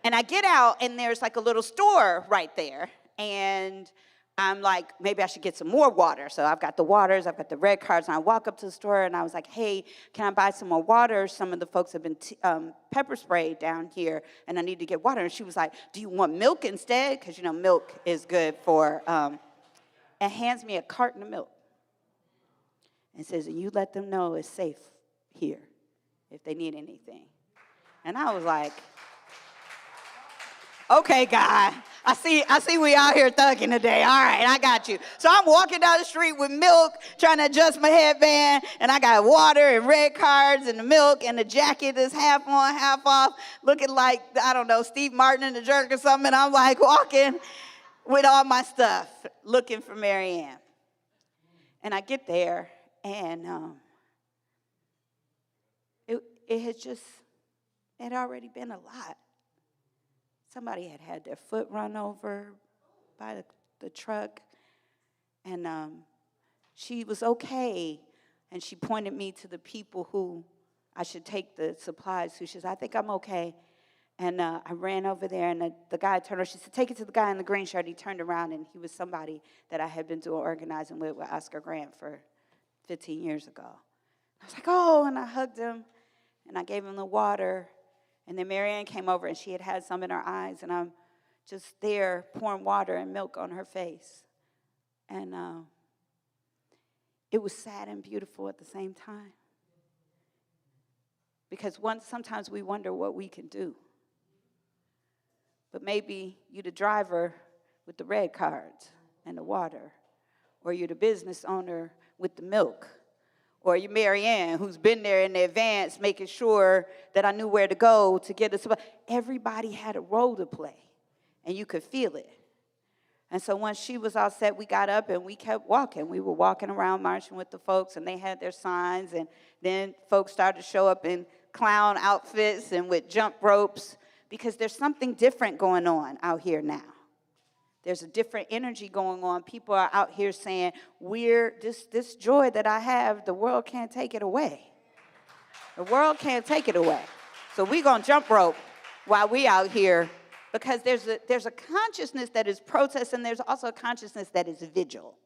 And I get out, and there's like a little store right there. And I'm like, maybe I should get some more water. So I've got the waters, I've got the red cards, and I walk up to the store, and I was like, hey, can I buy some more water? Some of the folks have been pepper sprayed down here, and I need to get water. And she was like, do you want milk instead? Because, milk is good for, and hands me a carton of milk. And says, and you let them know it's safe here if they need anything. And I was like, Okay, God. I see we out here thugging today. All right, I got you. So I'm walking down the street with milk, trying to adjust my headband, and I got water and red cards and the milk and the jacket that's half on, half off, looking like, I don't know, Steve Martin in the Jerk or something. And I'm like walking with all my stuff, looking for Marianne. And I get there, and it had already been a lot. Somebody had their foot run over by the truck, and she was okay, and she pointed me to the people who I should take the supplies to. She said, I think I'm okay. And I ran over there, and the guy turned around. She said, take it to the guy in the green shirt. He turned around, and he was somebody that I had been doing organizing with Oscar Grant for 15 years ago. I was like, oh, and I hugged him, and I gave him the water. And then Marianne came over, and she had some in her eyes, and I'm just there pouring water and milk on her face. And it was sad and beautiful at the same time. Because sometimes we wonder what we can do. But maybe you're the driver with the red cards and the water, or you're the business owner with the milk, or you're Marianne, who's been there in advance, making sure that I knew where to go to get us. Everybody had a role to play, and you could feel it. And so once she was all set, we got up and we kept walking. We were walking around, marching with the folks, and they had their signs. And then folks started to show up in clown outfits and with jump ropes, because there's something different going on out here now. There's a different energy going on. People are out here saying, this joy that I have, the world can't take it away. The world can't take it away. So we're going to jump rope while we out here, because there's a consciousness that is protest, and there's also a consciousness that is vigil,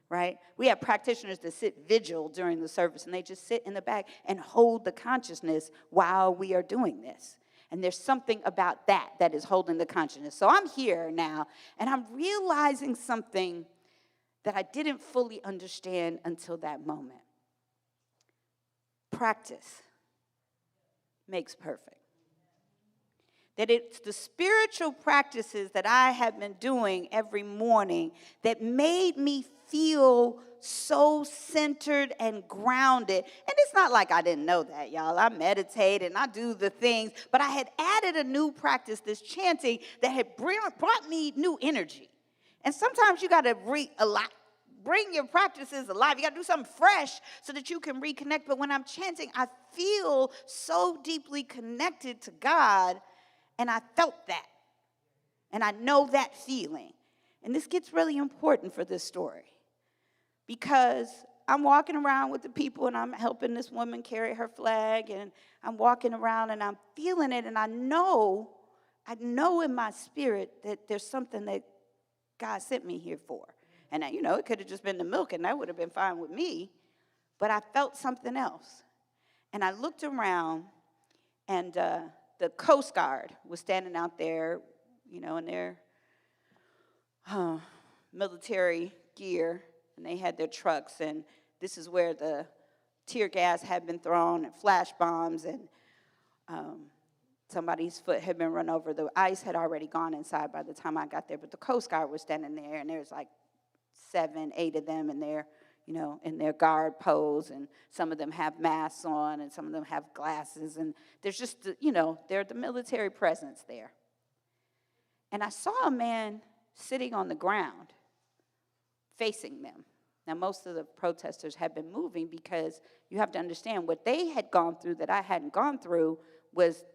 right? We have practitioners that sit vigil during the service, and they just sit in the back and hold the consciousness while we are doing this. And there's something about that is holding the consciousness. So I'm here now, and I'm realizing something that I didn't fully understand until that moment. Practice makes perfect. That it's the spiritual practices that I have been doing every morning that made me feel so centered and grounded. And it's not like I didn't know that, y'all. I meditate and I do the things, but I had added a new practice, this chanting, that had brought me new energy. And sometimes you got to bring your practices alive. You got to do something fresh so that you can reconnect. But when I'm chanting, I feel so deeply connected to God, and I felt that. And I know that feeling. And this gets really important for this story, because I'm walking around with the people, and I'm helping this woman carry her flag, and I'm walking around, and I'm feeling it, and I know in my spirit that there's something that God sent me here for. And, it could have just been the milk, and that would have been fine with me, but I felt something else. And I looked around, and the Coast Guard was standing out there, in their military gear, and they had their trucks, and this is where the tear gas had been thrown, and flash bombs, and somebody's foot had been run over. The ice had already gone inside by the time I got there, but the Coast Guard was standing there, and there was like 7, 8 of them in their, in their guard pose, and some of them have masks on, and some of them have glasses, and there's just, they're the military presence there. And I saw a man sitting on the ground facing them. Now, most of the protesters had been moving, because you have to understand what they had gone through that I hadn't gone through was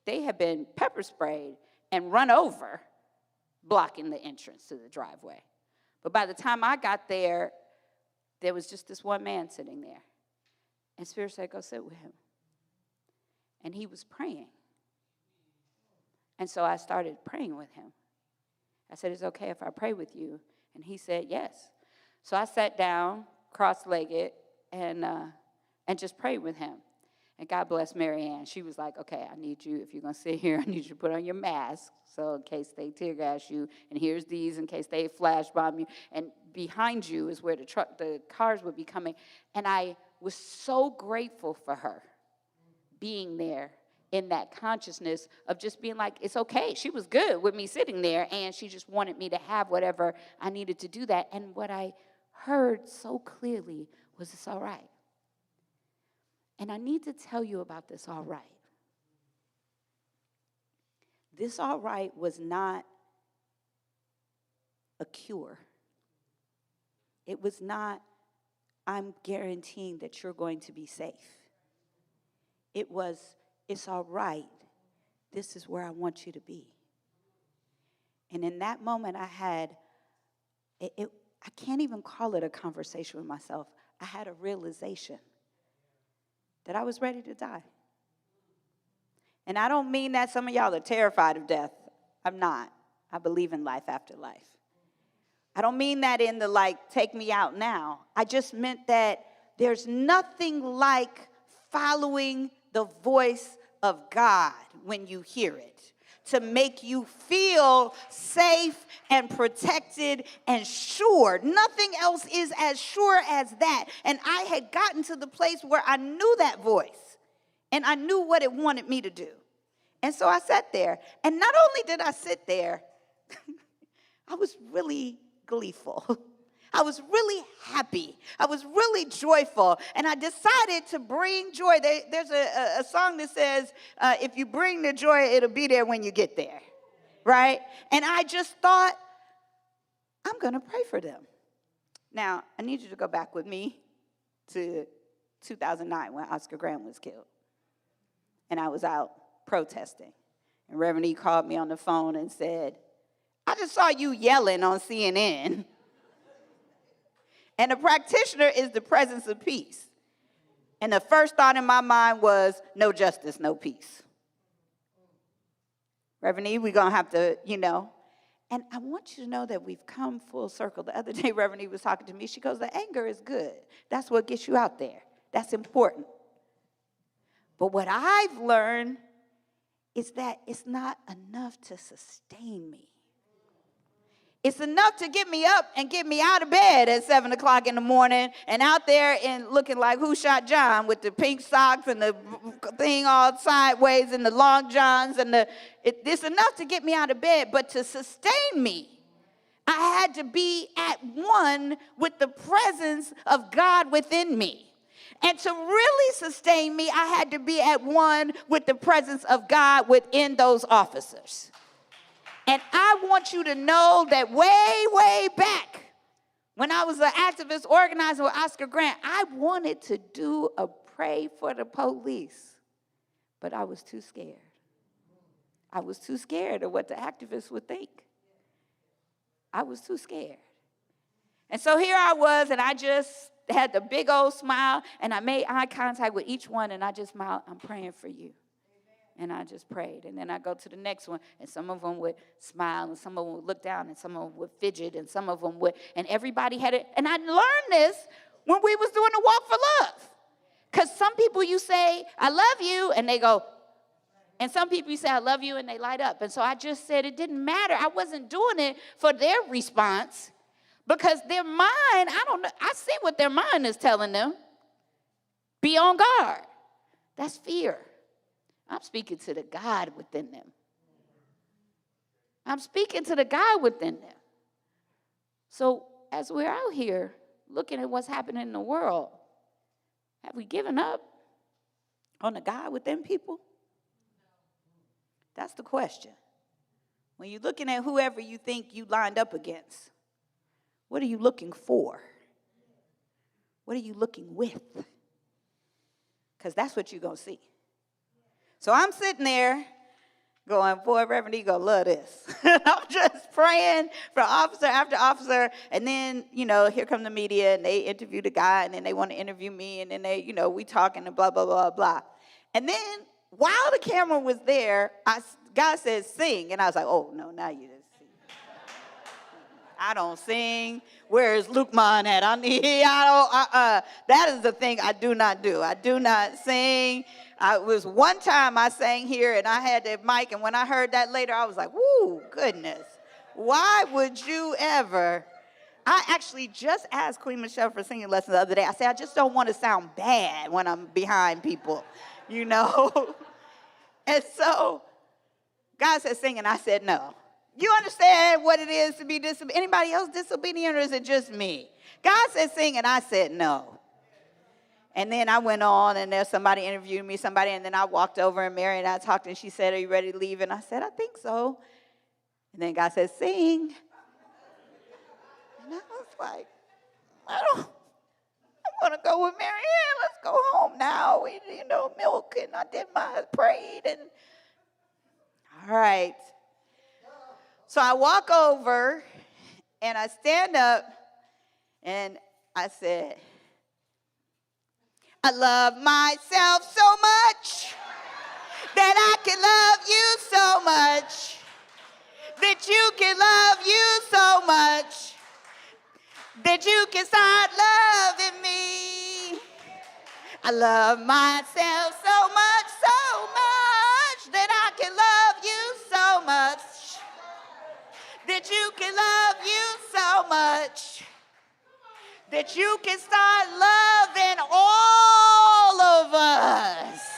they had been pepper sprayed and run over, blocking the entrance to the driveway. But by the time I got there, there was just this one man sitting there. And Spirit said, go sit with him. And he was praying. And so I started praying with him. I said, is it okay if I pray with you? And he said, yes. So I sat down, cross-legged, and just prayed with him. And God bless Marianne. She was like, okay, I need you, if you're going to sit here, I need you to put on your mask, so in case they tear gas you, and here's these in case they flash bomb you. And behind you is where the cars would be coming. And I was so grateful for her being there in that consciousness of just being like, it's okay. She was good with me sitting there, and she just wanted me to have whatever I needed to do that. And what I heard so clearly was, it's all right. And I need to tell you about this all right. This all right was not a cure. It was not, I'm guaranteeing that you're going to be safe. It was, it's all right. This is where I want you to be. And in that moment, I had, I can't even call it a conversation with myself. I had a realization that I was ready to die. And I don't mean that some of y'all are terrified of death. I'm not. I believe in life after life. I don't mean that in the like, take me out now. I just meant that there's nothing like following the voice of God when you hear it, to make you feel safe and protected and sure. Nothing else is as sure as that. And I had gotten to the place where I knew that voice, and I knew what it wanted me to do. And so I sat there. And not only did I sit there, I was really gleeful. I was really happy. I was really joyful. And I decided to bring joy. There's a song that says, if you bring the joy, it'll be there when you get there. Right? And I just thought, I'm going to pray for them. Now, I need you to go back with me to 2009 when Oscar Grant was killed. And I was out protesting. And Reverend E called me on the phone and said, I just saw you yelling on CNN. And a practitioner is the presence of peace. And the first thought in my mind was, no justice, no peace. Reverend E, we're going to have to, And I want you to know that we've come full circle. The other day, Reverend E was talking to me. She goes, the anger is good. That's what gets you out there. That's important. But what I've learned is that it's not enough to sustain me. It's enough to get me up and get me out of bed at 7 o'clock in the morning and out there and looking like Who Shot John with the pink socks and the thing all sideways and the long johns. It's enough to get me out of bed, but to sustain me, I had to be at one with the presence of God within me. And to really sustain me, I had to be at one with the presence of God within those officers. And I want you to know that way, way back, when I was an activist organizer with Oscar Grant, I wanted to do a pray for the police, but I was too scared. I was too scared of what the activists would think. I was too scared. And so here I was, and I just had the big old smile, and I made eye contact with each one, and I just smiled, I'm praying for you. And I just prayed. And then I go to the next one, and some of them would smile, and some of them would look down, and some of them would fidget, and some of them would, and everybody had it. And I learned this when we was doing the Walk for Love. Because some people you say, I love you, and they go, and some people you say, I love you, and they light up. And so I just said it didn't matter. I wasn't doing it for their response, because their mind, I don't know, I see what their mind is telling them. Be on guard. That's fear. I'm speaking to the God within them. I'm speaking to the God within them. So as we're out here looking at what's happening in the world, have we given up on the God within people? That's the question. When you're looking at whoever you think you lined up against, what are you looking for? What are you looking with? Because that's what you're going to see. So I'm sitting there going, boy, Reverend E gonna love this. I'm just praying for officer after officer. And then, here come the media, and they interview the guy, and then they want to interview me, and then they, we talking and blah, blah, blah, blah. And then while the camera was there, God said, sing. And I was like, oh, no, now you just sing. I don't sing. Where is Lukeman at? That is the thing I do not do. I do not sing. It was one time I sang here, and I had that mic, and when I heard that later, I was like, woo, goodness. Why would you ever? I actually just asked Queen Michelle for singing lessons the other day. I said, I just don't want to sound bad when I'm behind people, And And so God said, sing, and I said, no. You understand what it is to be disobedient? Anybody else disobedient, or is it just me? God said, sing, and I said, no. And then I went on, and there's somebody interviewed me, and then I walked over, and Mary and I talked, and she said, are you ready to leave? And I said, I think so. And then God said, sing. And I was like, I'm going to go with Mary Ann. Let's go home now. We, milk, and I did prayed, and all right. So I walk over, and I stand up, and I said, I love myself so much that I can love you so much, that you can love you so much, that you can start loving me. I love myself so much that I can love you so much, that you can love you so much, that you can start loving all of us.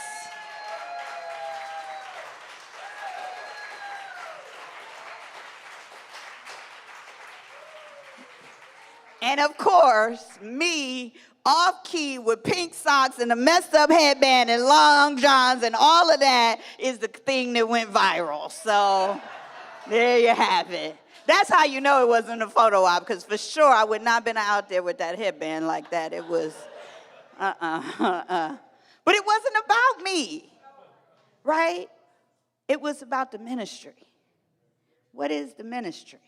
And of course, me, off key with pink socks and a messed up headband and long johns and all of that is the thing that went viral. So there you have it. That's how you know it wasn't a photo op, because for sure I would not have been out there with that headband like that. It was, But it wasn't about me, right? It was about the ministry. What is the ministry?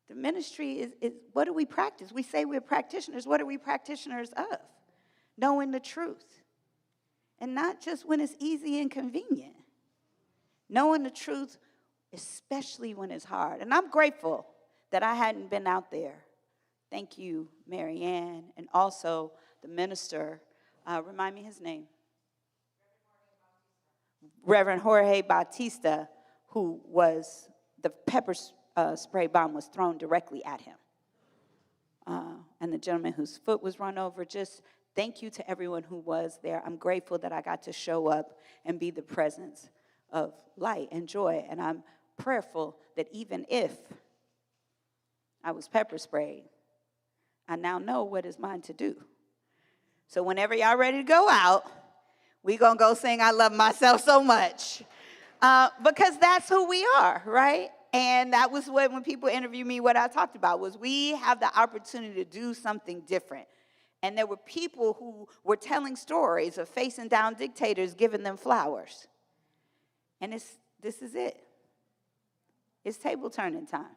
The ministry is what do we practice? We say we're practitioners. What are we practitioners of? Knowing the truth. And not just when it's easy and convenient. Knowing the truth, especially when it's hard. And I'm grateful that I hadn't been out there. Thank you, Mary Ann, and also the minister. Remind me his name. Reverend Jorge Bautista, who was the pepper spray bomb was thrown directly at him. And the gentleman whose foot was run over, just thank you to everyone who was there. I'm grateful that I got to show up and be the presence of light and joy. And I'm prayerful that even if I was pepper sprayed, I now know what is mine to do. So whenever y'all ready to go out, we going to go sing I Love Myself So Much. Because that's who we are, right? And that was when people interviewed me, what I talked about was we have the opportunity to do something different. And there were people who were telling stories of facing down dictators, giving them flowers. And this is it. It's table turning time.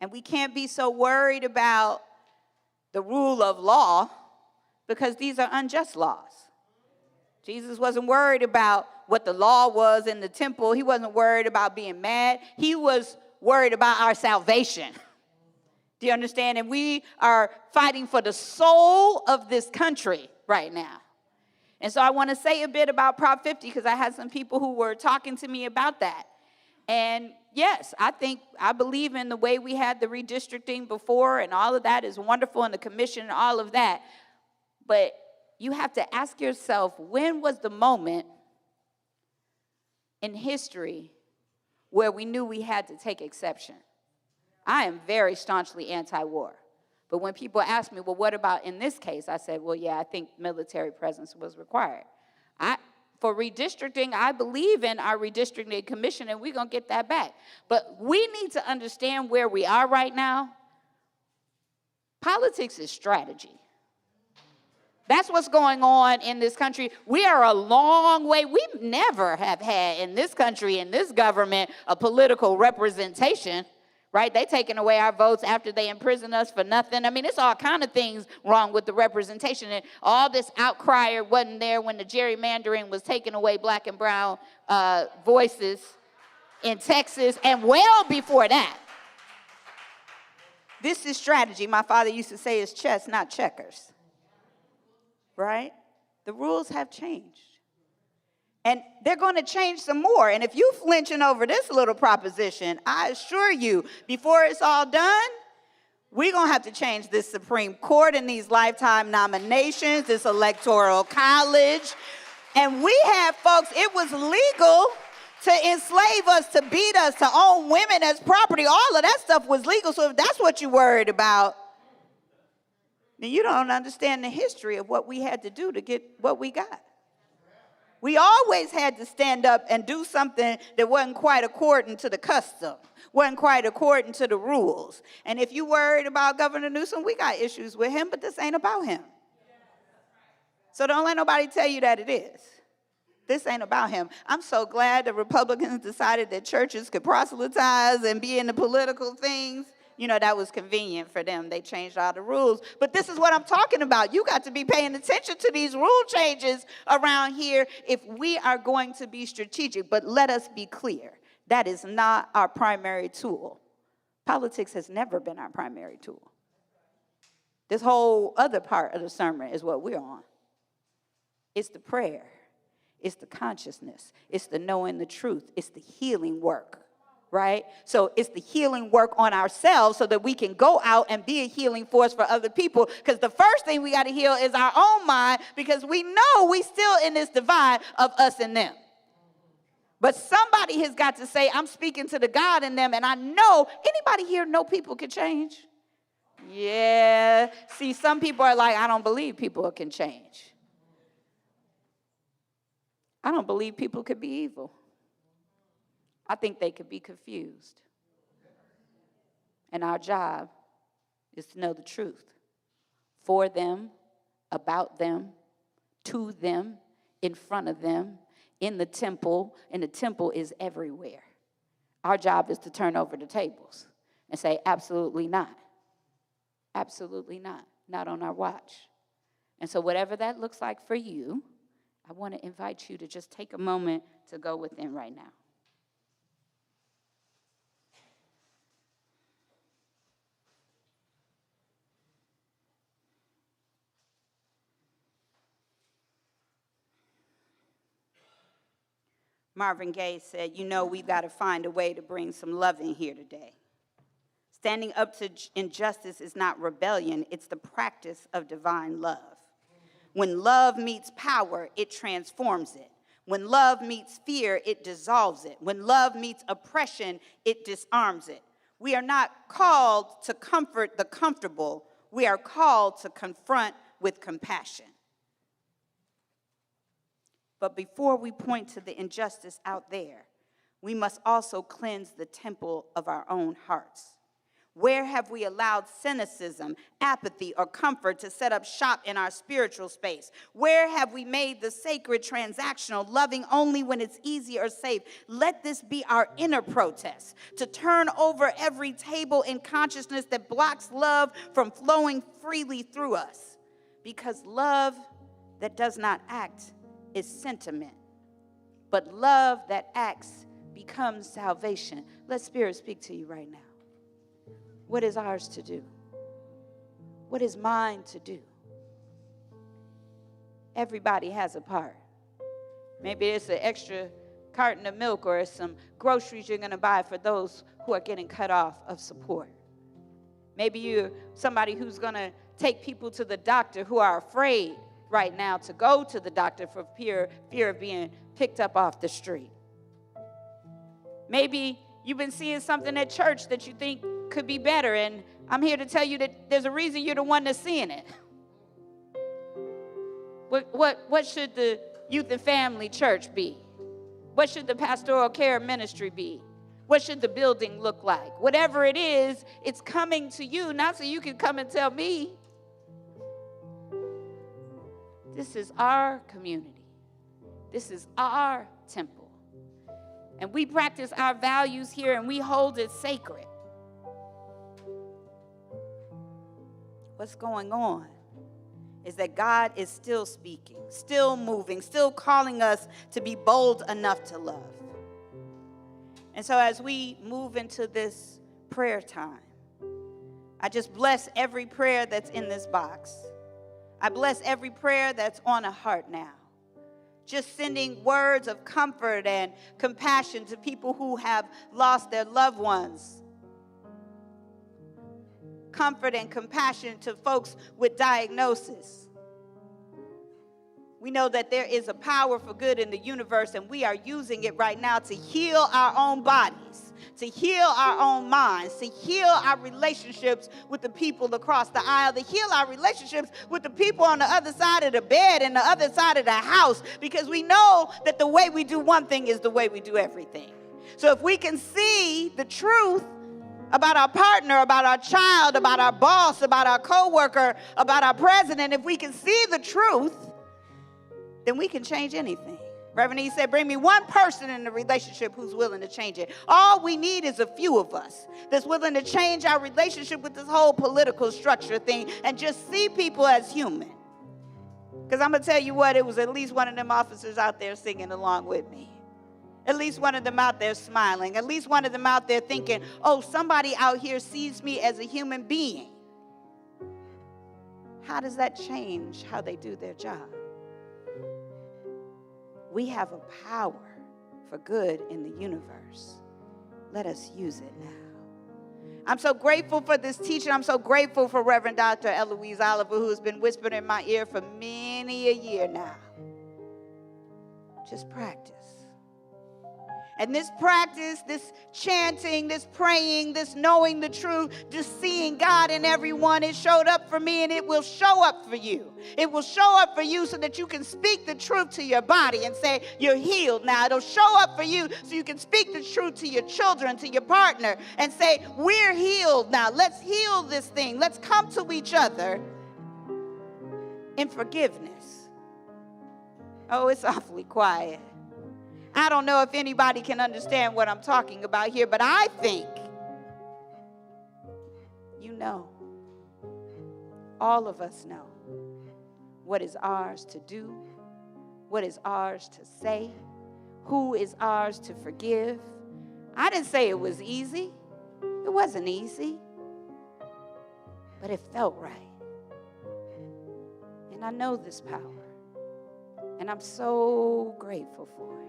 And we can't be so worried about the rule of law because these are unjust laws. Jesus wasn't worried about what the law was in the temple. He wasn't worried about being mad. He was worried about our salvation. Do you understand? And we are fighting for the soul of this country right now. And so I want to say a bit about Prop 50 because I had some people who were talking to me about that. And yes, I believe in the way we had the redistricting before, and all of that is wonderful, and the commission and all of that. But you have to ask yourself, when was the moment in history where we knew we had to take exception? I am very staunchly anti-war. But when people ask me, well, what about in this case? I said, well, yeah, I think military presence was required. For redistricting, I believe in our redistricting commission, and we're going to get that back. But we need to understand where we are right now. Politics is strategy. That's what's going on in this country. We are a long way. We never have had in this country, in this government, a political representation, right? They taking away our votes after they imprison us for nothing. I mean, it's all kind of things wrong with the representation. And all this outcry wasn't there when the gerrymandering was taking away black and brown voices in Texas, and well before that. This is strategy. My father used to say it's chess, not checkers. Right? The rules have changed. And they're going to change some more. And if you flinching over this little proposition, I assure you, before it's all done, we're going to have to change this Supreme Court and these lifetime nominations, this electoral college. And we had folks, it was legal to enslave us, to beat us, to own women as property. All of that stuff was legal. So if that's what you're worried about, then you don't understand the history of what we had to do to get what we got. We always had to stand up and do something that wasn't quite according to the custom, wasn't quite according to the rules. And if you worried about Governor Newsom, we got issues with him, but this ain't about him. So don't let nobody tell you that it is. This ain't about him. I'm so glad the Republicans decided that churches could proselytize and be in the political things. You know, that was convenient for them. They changed all the rules. But this is what I'm talking about. You got to be paying attention to these rule changes around here if we are going to be strategic. But let us be clear. That is not our primary tool. Politics has never been our primary tool. This whole other part of the sermon is what we're on. It's the prayer. It's the consciousness. It's the knowing the truth. It's the healing work. Right? So it's the healing work on ourselves so that we can go out and be a healing force for other people. Because the first thing we got to heal is our own mind, because we know we still in this divide of us and them. But somebody has got to say, I'm speaking to the God in them, and I know, anybody here know people can change? Yeah. See, some people are like, I don't believe people can change. I don't believe people could be evil. I think they could be confused. And our job is to know the truth for them, about them, to them, in front of them, in the temple, and the temple is everywhere. Our job is to turn over the tables and say, absolutely not. Absolutely not. Not on our watch. And so whatever that looks like for you, I want to invite you to just take a moment to go within right now. Marvin Gaye said, you know, we've got to find a way to bring some love in here today. Standing up to injustice is not rebellion, it's the practice of divine love. When love meets power, it transforms it. When love meets fear, it dissolves it. When love meets oppression, it disarms it. We are not called to comfort the comfortable. We are called to confront with compassion. But before we point to the injustice out there, we must also cleanse the temple of our own hearts. Where have we allowed cynicism, apathy, or comfort to set up shop in our spiritual space? Where have we made the sacred transactional, loving only when it's easy or safe? Let this be our inner protest, to turn over every table in consciousness that blocks love from flowing freely through us. Because love that does not act is sentiment, but love that acts becomes salvation. Let Spirit speak to you right now. What is ours to do? What is mine to do? Everybody has a part. Maybe it's an extra carton of milk or some groceries you're going to buy for those who are getting cut off of support. Maybe you're somebody who's going to take people to the doctor who are afraid right now to go to the doctor for fear of being picked up off the street. Maybe you've been seeing something at church that you think could be better, and I'm here to tell you that there's a reason you're the one that's seeing it. What should the youth and family church be? What should the pastoral care ministry be? What should the building look like? Whatever it is, it's coming to you, not so you can come and tell me. This is our community. This is our temple. And we practice our values here, and we hold it sacred. What's going on is that God is still speaking, still moving, still calling us to be bold enough to love. And so as we move into this prayer time, I just bless every prayer that's in this box. I bless every prayer that's on a heart now. Just sending words of comfort and compassion to people who have lost their loved ones. Comfort and compassion to folks with diagnosis. We know that there is a power for good in the universe, and we are using it right now to heal our own bodies, to heal our own minds, to heal our relationships with the people across the aisle, to heal our relationships with the people on the other side of the bed and the other side of the house, because we know that the way we do one thing is the way we do everything. So if we can see the truth about our partner, about our child, about our boss, about our coworker, about our president, if we can see the truth, then we can change anything. Reverend E said, bring me one person in the relationship who's willing to change it. All we need is a few of us that's willing to change our relationship with this whole political structure thing and just see people as human. Because I'm going to tell you what, it was at least one of them officers out there singing along with me. At least one of them out there smiling. At least one of them out there thinking, oh, somebody out here sees me as a human being. How does that change how they do their job? We have a power for good in the universe. Let us use it now. I'm so grateful for this teaching. I'm so grateful for Reverend Dr. Eloise Oliver, who has been whispering in my ear for many a year now. Just practice. And this practice, this chanting, this praying, this knowing the truth, just seeing God in everyone, it showed up for me and it will show up for you. It will show up for you so that you can speak the truth to your body and say, you're healed now. It'll show up for you so you can speak the truth to your children, to your partner, and say, we're healed now. Let's heal this thing. Let's come to each other in forgiveness. Oh, it's awfully quiet. I don't know if anybody can understand what I'm talking about here, but I think you know. All of us know what is ours to do, what is ours to say, who is ours to forgive. I didn't say it was easy. It wasn't easy, but it felt right. And I know this power, and I'm so grateful for it.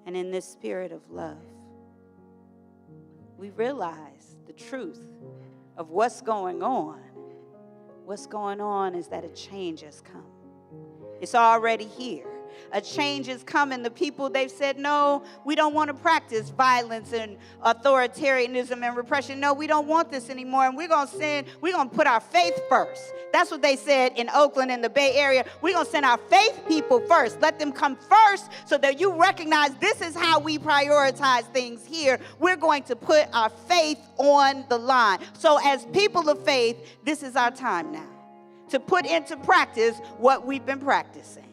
And in this spirit of love, we realize the truth of what's going on. What's going on is that a change has come. It's already here. A change is coming. The people, they've said, no, we don't want to practice violence and authoritarianism and repression. No, we don't want this anymore. And we're going to put our faith first. That's what they said in Oakland and the Bay Area. We're going to send our faith people first. Let them come first so that you recognize this is how we prioritize things here. We're going to put our faith on the line. So as people of faith, this is our time now to put into practice what we've been practicing,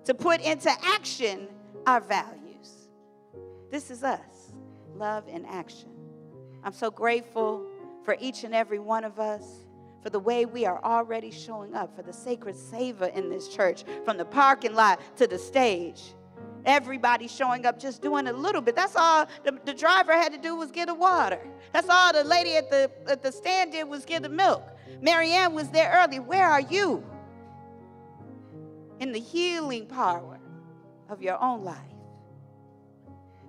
to put into action our values. This is us, love in action. I'm so grateful for each and every one of us, for the way we are already showing up, for the sacred savor in this church, from the parking lot to the stage. Everybody showing up, just doing a little bit. That's all the driver had to do was get a water. That's all the lady at the stand did was get the milk. Marianne was there early. Where are you? In the healing power of your own life.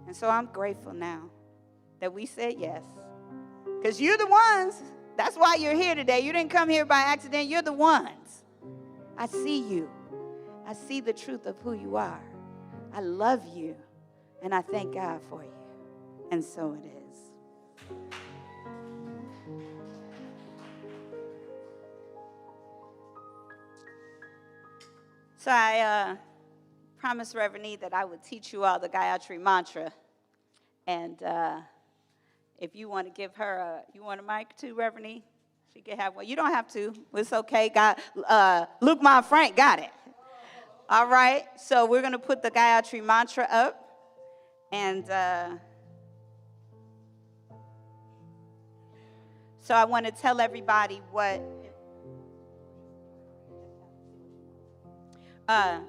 And so I'm grateful now that we said yes. Because you're the ones. That's why you're here today. You didn't come here by accident. You're the ones. I see you. I see the truth of who you are. I love you. And I thank God for you. And so it is. So I promised Reverend E that I would teach you all the Gayatri mantra. And if you want to give her you want a mic too, Reverend E? She can have one. You don't have to. It's okay. Luke, my Frank got it. All right. So we're going to put the Gayatri mantra up. And so I want to tell everybody what... I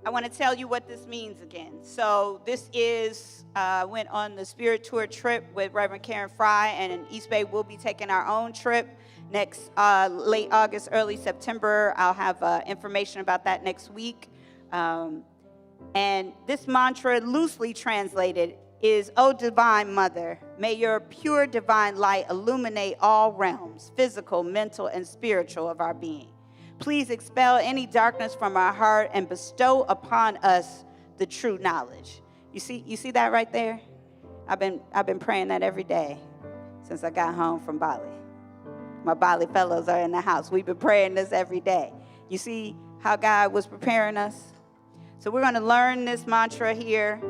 want to tell you what this means again. So this is, went on the Spirit Tour trip with Reverend Karen Fry, and in East Bay we'll be taking our own trip next late August, early September. I'll have information about that next week. And this mantra, loosely translated, is, O Divine Mother, may your pure divine light illuminate all realms, physical, mental, and spiritual of our being. Please expel any darkness from our heart and bestow upon us the true knowledge. You see that right there? I've been praying that every day since I got home from Bali. My Bali fellows are in the house. We've been praying this every day. You see how God was preparing us? So we're going to learn this mantra here,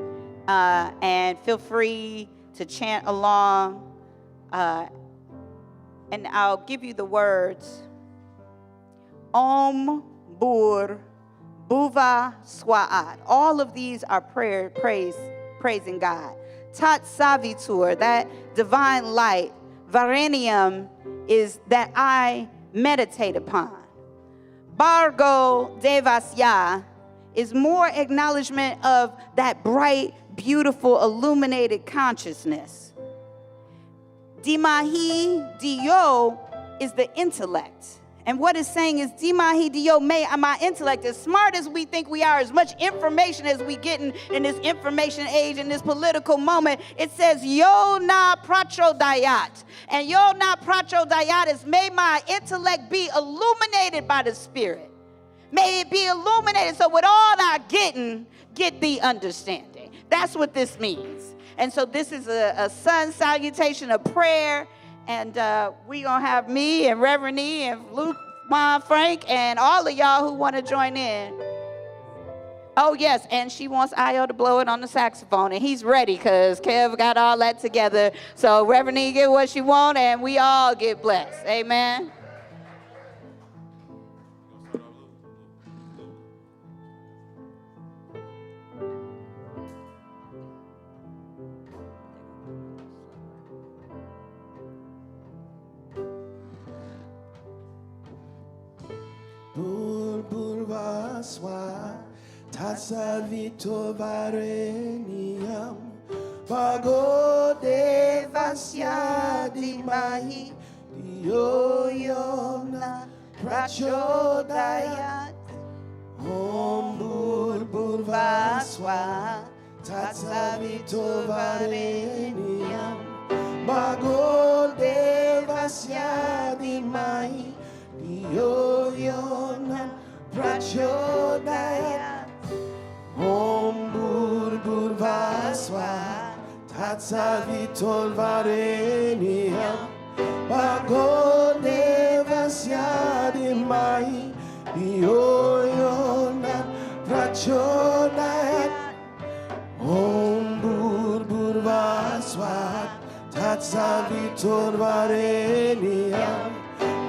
and feel free to chant along. And I'll give you the words. Om Bur Buva Swaat. All of these are praising God. Tat Savitur, that divine light. Varenium is that I meditate upon. Bargo Devasya is more acknowledgement of that bright, beautiful, illuminated consciousness. Dimahi Dio is the intellect. And what it's saying is, Dimahi Dio, may my intellect, as smart as we think we are, as much information as we get in this information age, in this political moment, it says, Yo na prachodayat. And Yo na prachodayat is, may my intellect be illuminated by the Spirit. May it be illuminated, so with all I get the understanding. That's what this means. And so this is a sun salutation, a prayer. And we're going to have me and Reverend E and Luke, Mom, Frank, and all of y'all who want to join in. Oh, yes, and she wants Io to blow it on the saxophone, and he's ready because Kev got all that together. So Reverend E get what she wants, and we all get blessed. Amen. Bulbulvaswa Tatsavito Vareniam Pagode Vasya Dimahi Dioyona Prachodayat Om Bulbulvaswa Tatsavito Vareniam Pagode Vasya Dimahi Dioyona Prachodayat Om Bulbulvaswa Tatsavitol Vareniam Pagode Vasyadimai Dioyona Prachodayat Om Bulbulvaswa Tatsavitol Vareniam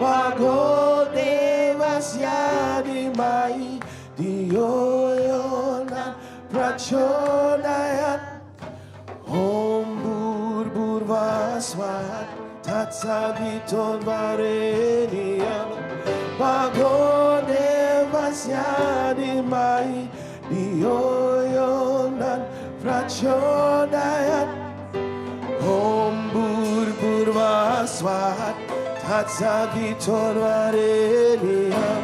Pagode Vasyadimai Dioyona Prachodayat Om Bulbulvaswat Tatsaviton Vareniam Pagode Vasyadimai Dioyona Prachodayat Om Bulbulvaswat Tatsaviton Vareniam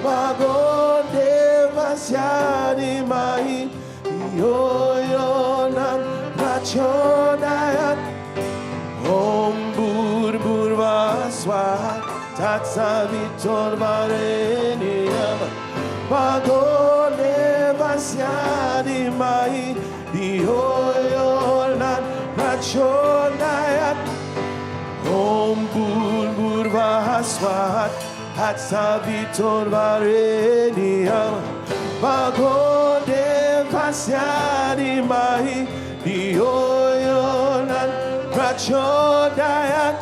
Pagode Vasyadimai Dioyona Prachodayat Om Bulbulvaswat Tatsaviton Vareniam Pagode Vasyadimai Dioyona Prachodayat Om Bulbulvaswat Tatsaviton Vareniam Pagode Vasyadimai Dioyona Prachodayat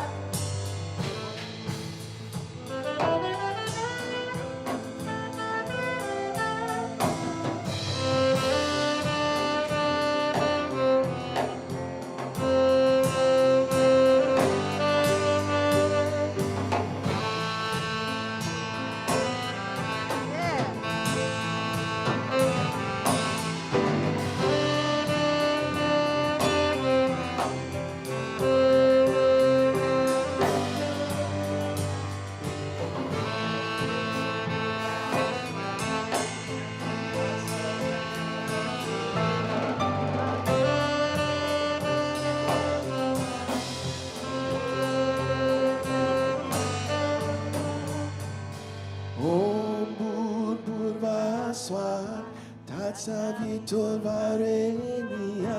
swat tatsa vitor varenia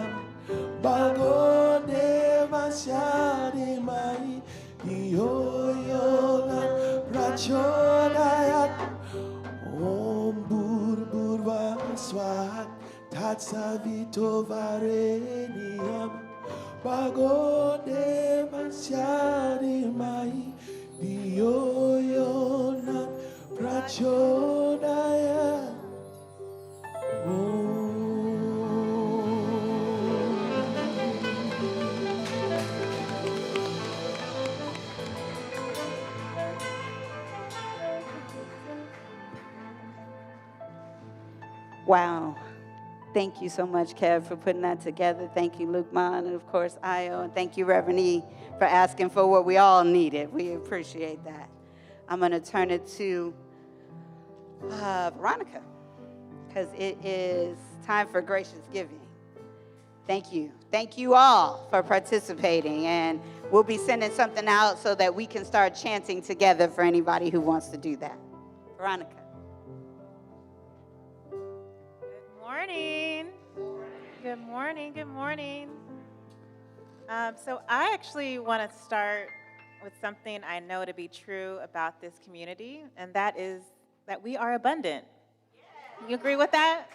bago de masyade mai yoyola prachodayat om burburva swat tatsa vitor varenia bago de masyade mai yoyola prachodayat. Wow. Thank you so much, Kev, for putting that together. Thank you, Luqman, and of course, Io. And thank you, Reverend E, for asking for what we all needed. We appreciate that. I'm going to turn it to Veronica, because it is time for gracious giving. Thank you. Thank you all for participating. And we'll be sending something out so that we can start chanting together for anybody who wants to do that. Veronica. Good morning. Good morning. Good morning. So I actually want to start with something I know to be true about this community, and that is that we are abundant. You agree with that?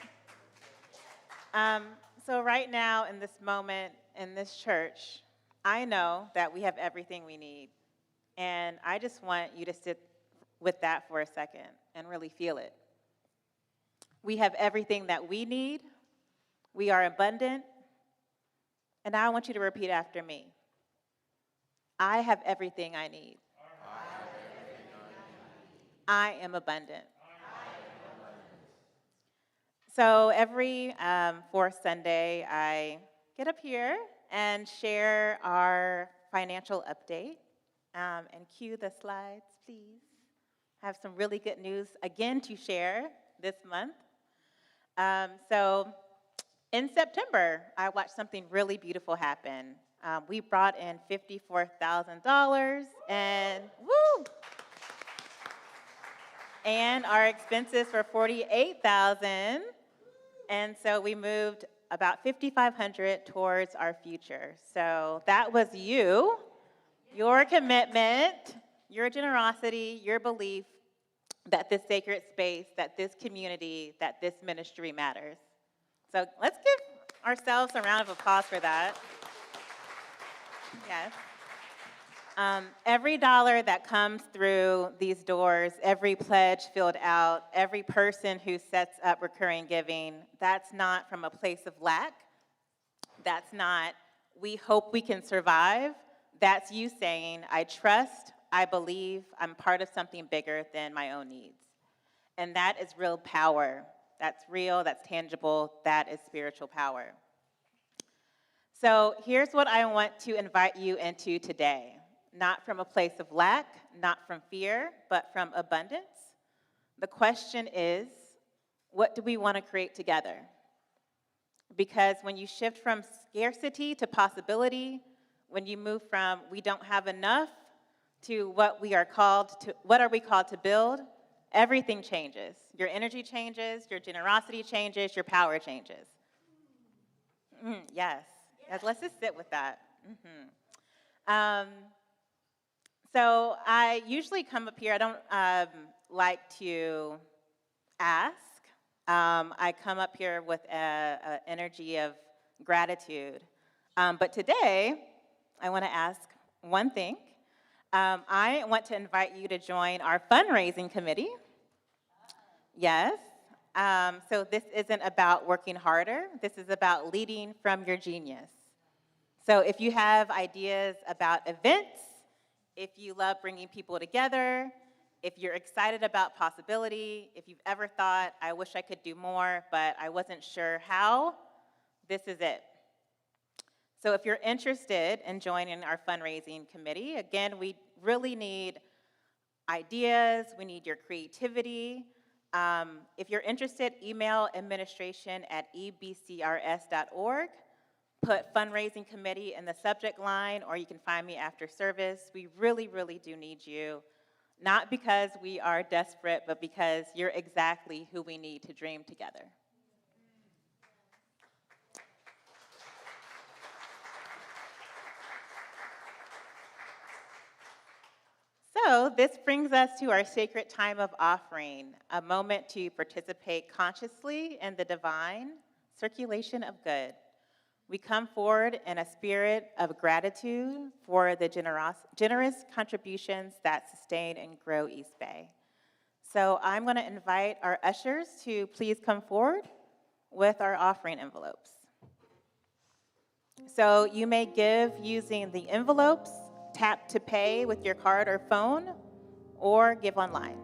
So right now, in this moment, in this church, I know that we have everything we need. And I just want you to sit with that for a second and really feel it. We have everything that we need. We are abundant. And now I want you to repeat after me. I have everything I need. I am abundant. So every fourth Sunday, I get up here and share our financial update. And cue the slides, please. I have some really good news again to share this month. So in September, I watched something really beautiful happen. We brought in $54,000 and woo! And our expenses were $48,000. And so we moved about $5,500 towards our future. So that was you, your commitment, your generosity, your belief that this sacred space, that this community, that this ministry matters. So let's give ourselves a round of applause for that. Yes. Every dollar that comes through these doors, every pledge filled out, every person who sets up recurring giving, that's not from a place of lack. That's not, we hope we can survive. That's you saying, I trust, I believe, I'm part of something bigger than my own needs. And that is real power. That's real, that's tangible, that is spiritual power. So here's what I want to invite you into today. Not from a place of lack, not from fear, but from abundance. The question is, what do we want to create together? Because when you shift from scarcity to possibility, when you move from we don't have enough to what we are called to, what are we called to build, everything changes. Your energy changes, your generosity changes, your power changes. Yes, let's just sit with that. So I usually come up here, I don't like to ask. I come up here with an energy of gratitude. But today, I want to ask one thing. I want to invite you to join our fundraising committee. Yes. So this isn't about working harder. This is about leading from your genius. So if you have ideas about events, if you love bringing people together, if you're excited about possibility, if you've ever thought, I wish I could do more, but I wasn't sure how, this is it. So if you're interested in joining our fundraising committee, again, we really need ideas, we need your creativity. If you're interested, email administration@ebcrs.org. Put fundraising committee in the subject line, or you can find me after service. We really, really do need you. not because we are desperate, but because you're exactly who we need to dream together. So this brings us to our sacred time of offering, a moment to participate consciously in the divine circulation of good. We come forward in a spirit of gratitude for the generous contributions that sustain and grow East Bay. So I'm going to invite our ushers to please come forward with our offering envelopes. So you may give using the envelopes, tap to pay with your card or phone, or give online.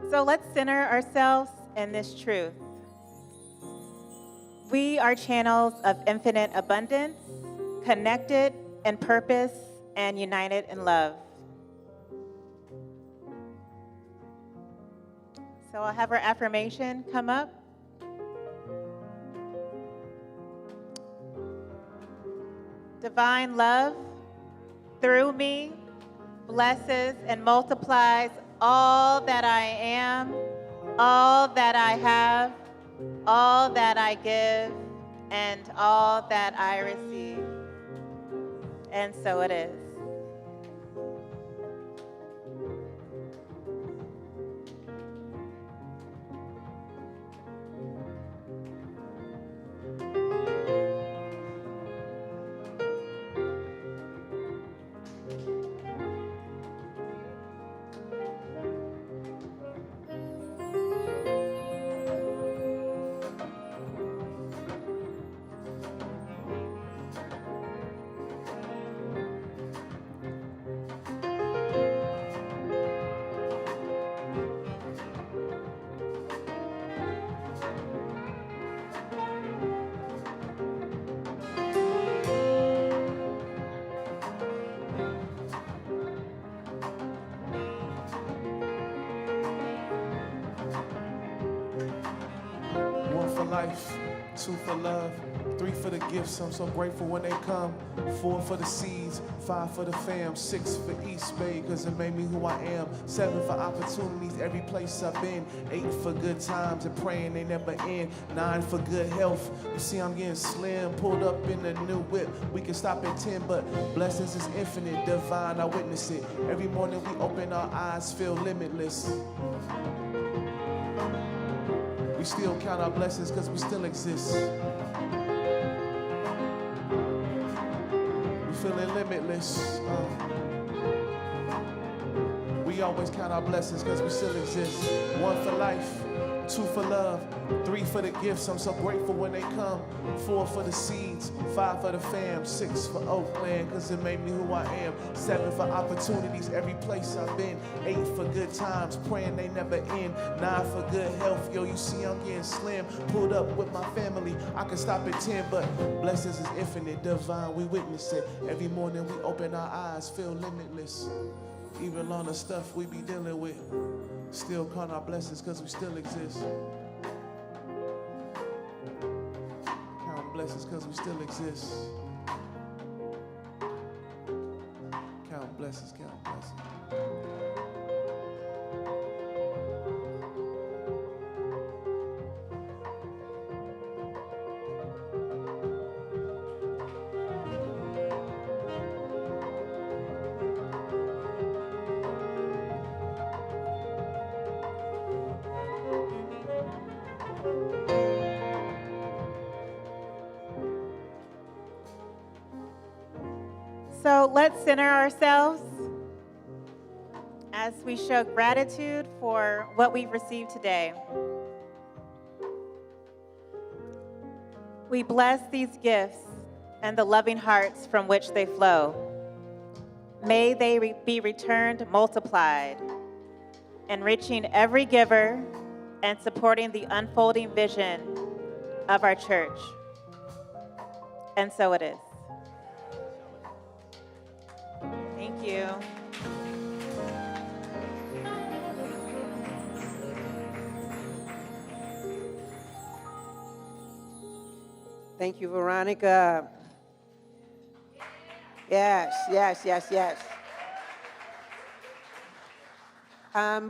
So let's center ourselves in this truth. We are channels of infinite abundance, connected in purpose and united in love. So I'll have our affirmation come up. Divine love through me blesses and multiplies all that I am, all that I have, all that I give, and all that I receive. And so it is. One for life, two for love, three for the gifts. I'm so grateful when they come. 4 for the seeds, 5 for the fam, 6 for East Bay, cause it made me who I am. 7 for opportunities, every place I've been. 8 for good times and praying they never end. 9 for good health. You see I'm getting slim, pulled up in a new whip. We can stop at 10, but blessings is infinite, divine, I witness it. Every morning we open our eyes, feel limitless. We still count our blessings because we still exist. We feeling limitless. We always count our blessings because we still exist. 1 for life, 2 for love, 3 for the gifts. I'm so grateful when they come. 4 for the seeds, 5 for the fam, 6 for Oakland because it made me who I am. 7 for opportunities, every place I've been. 8 for good times, praying they never end. 9 for good health, yo, you see I'm getting slim. Pulled up with my family, I can stop at 10, but blessings is infinite, divine, we witness it. Every morning we open our eyes, feel limitless. Even on the stuff we be dealing with, still count our blessings because we still exist. Count blessings because we still exist. Count blessings, count blessings. So let's center ourselves as we show gratitude for what we've received today. We bless these gifts and the loving hearts from which they flow. May they be returned multiplied, enriching every giver and supporting the unfolding vision of our church. And so it is. Thank you. Thank you, Veronica. Yes, yes, yes, yes.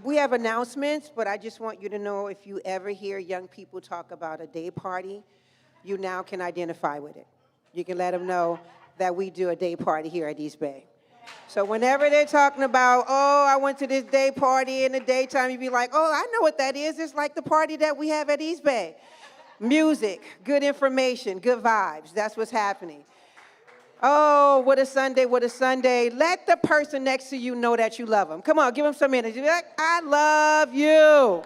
We have announcements, but I just want you to know if you ever hear young people talk about a day party, you now can identify with it. You can let them know that we do a day party here at East Bay. So whenever they're talking about, oh, I went to this day party in the daytime, you be like, oh, I know what that is. It's like the party that we have at East Bay. Music, good information, good vibes. That's what's happening. Oh, what a Sunday, what a Sunday. Let the person next to you know that you love them. Come on, give them some energy. Be like, I love you.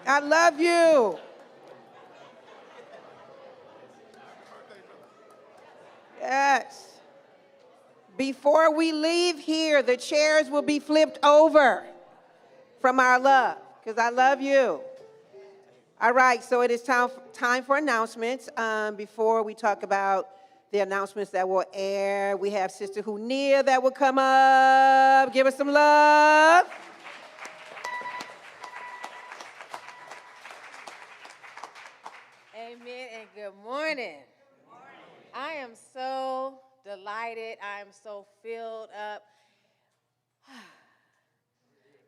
I love you. Yes. Before we leave here, the chairs will be flipped over from our love, because I love you. All right, so it is time for announcements. Before we talk about the announcements that will air, we have Sister Hunia that will come up. Give us some love. Amen and good morning. I am so delighted. I am so filled up.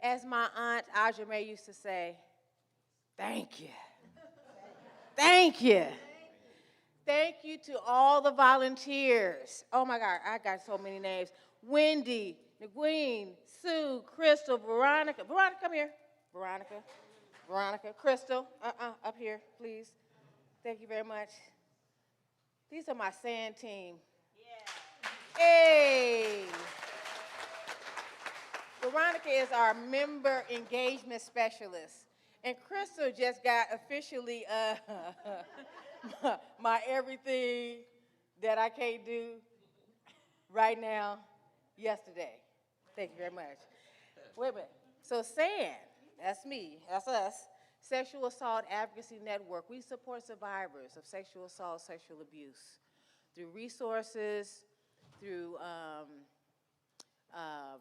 As my aunt Audrey May used to say, thank you. Thank you. Thank you to all the volunteers. Oh my God, I got so many names. Wendy, Nguyen, Sue, Crystal, Veronica. Veronica, come here. Veronica, Crystal, up here, please. Thank you very much. These are my sand team. Yeah. Hey. Veronica is our member engagement specialist. And Crystal just got officially my everything that I can't do right now, yesterday. Thank you very much. Wait a minute. So SAND, that's me, that's us, Sexual Assault Advocacy Network. We support survivors of sexual assault, sexual abuse through resources, through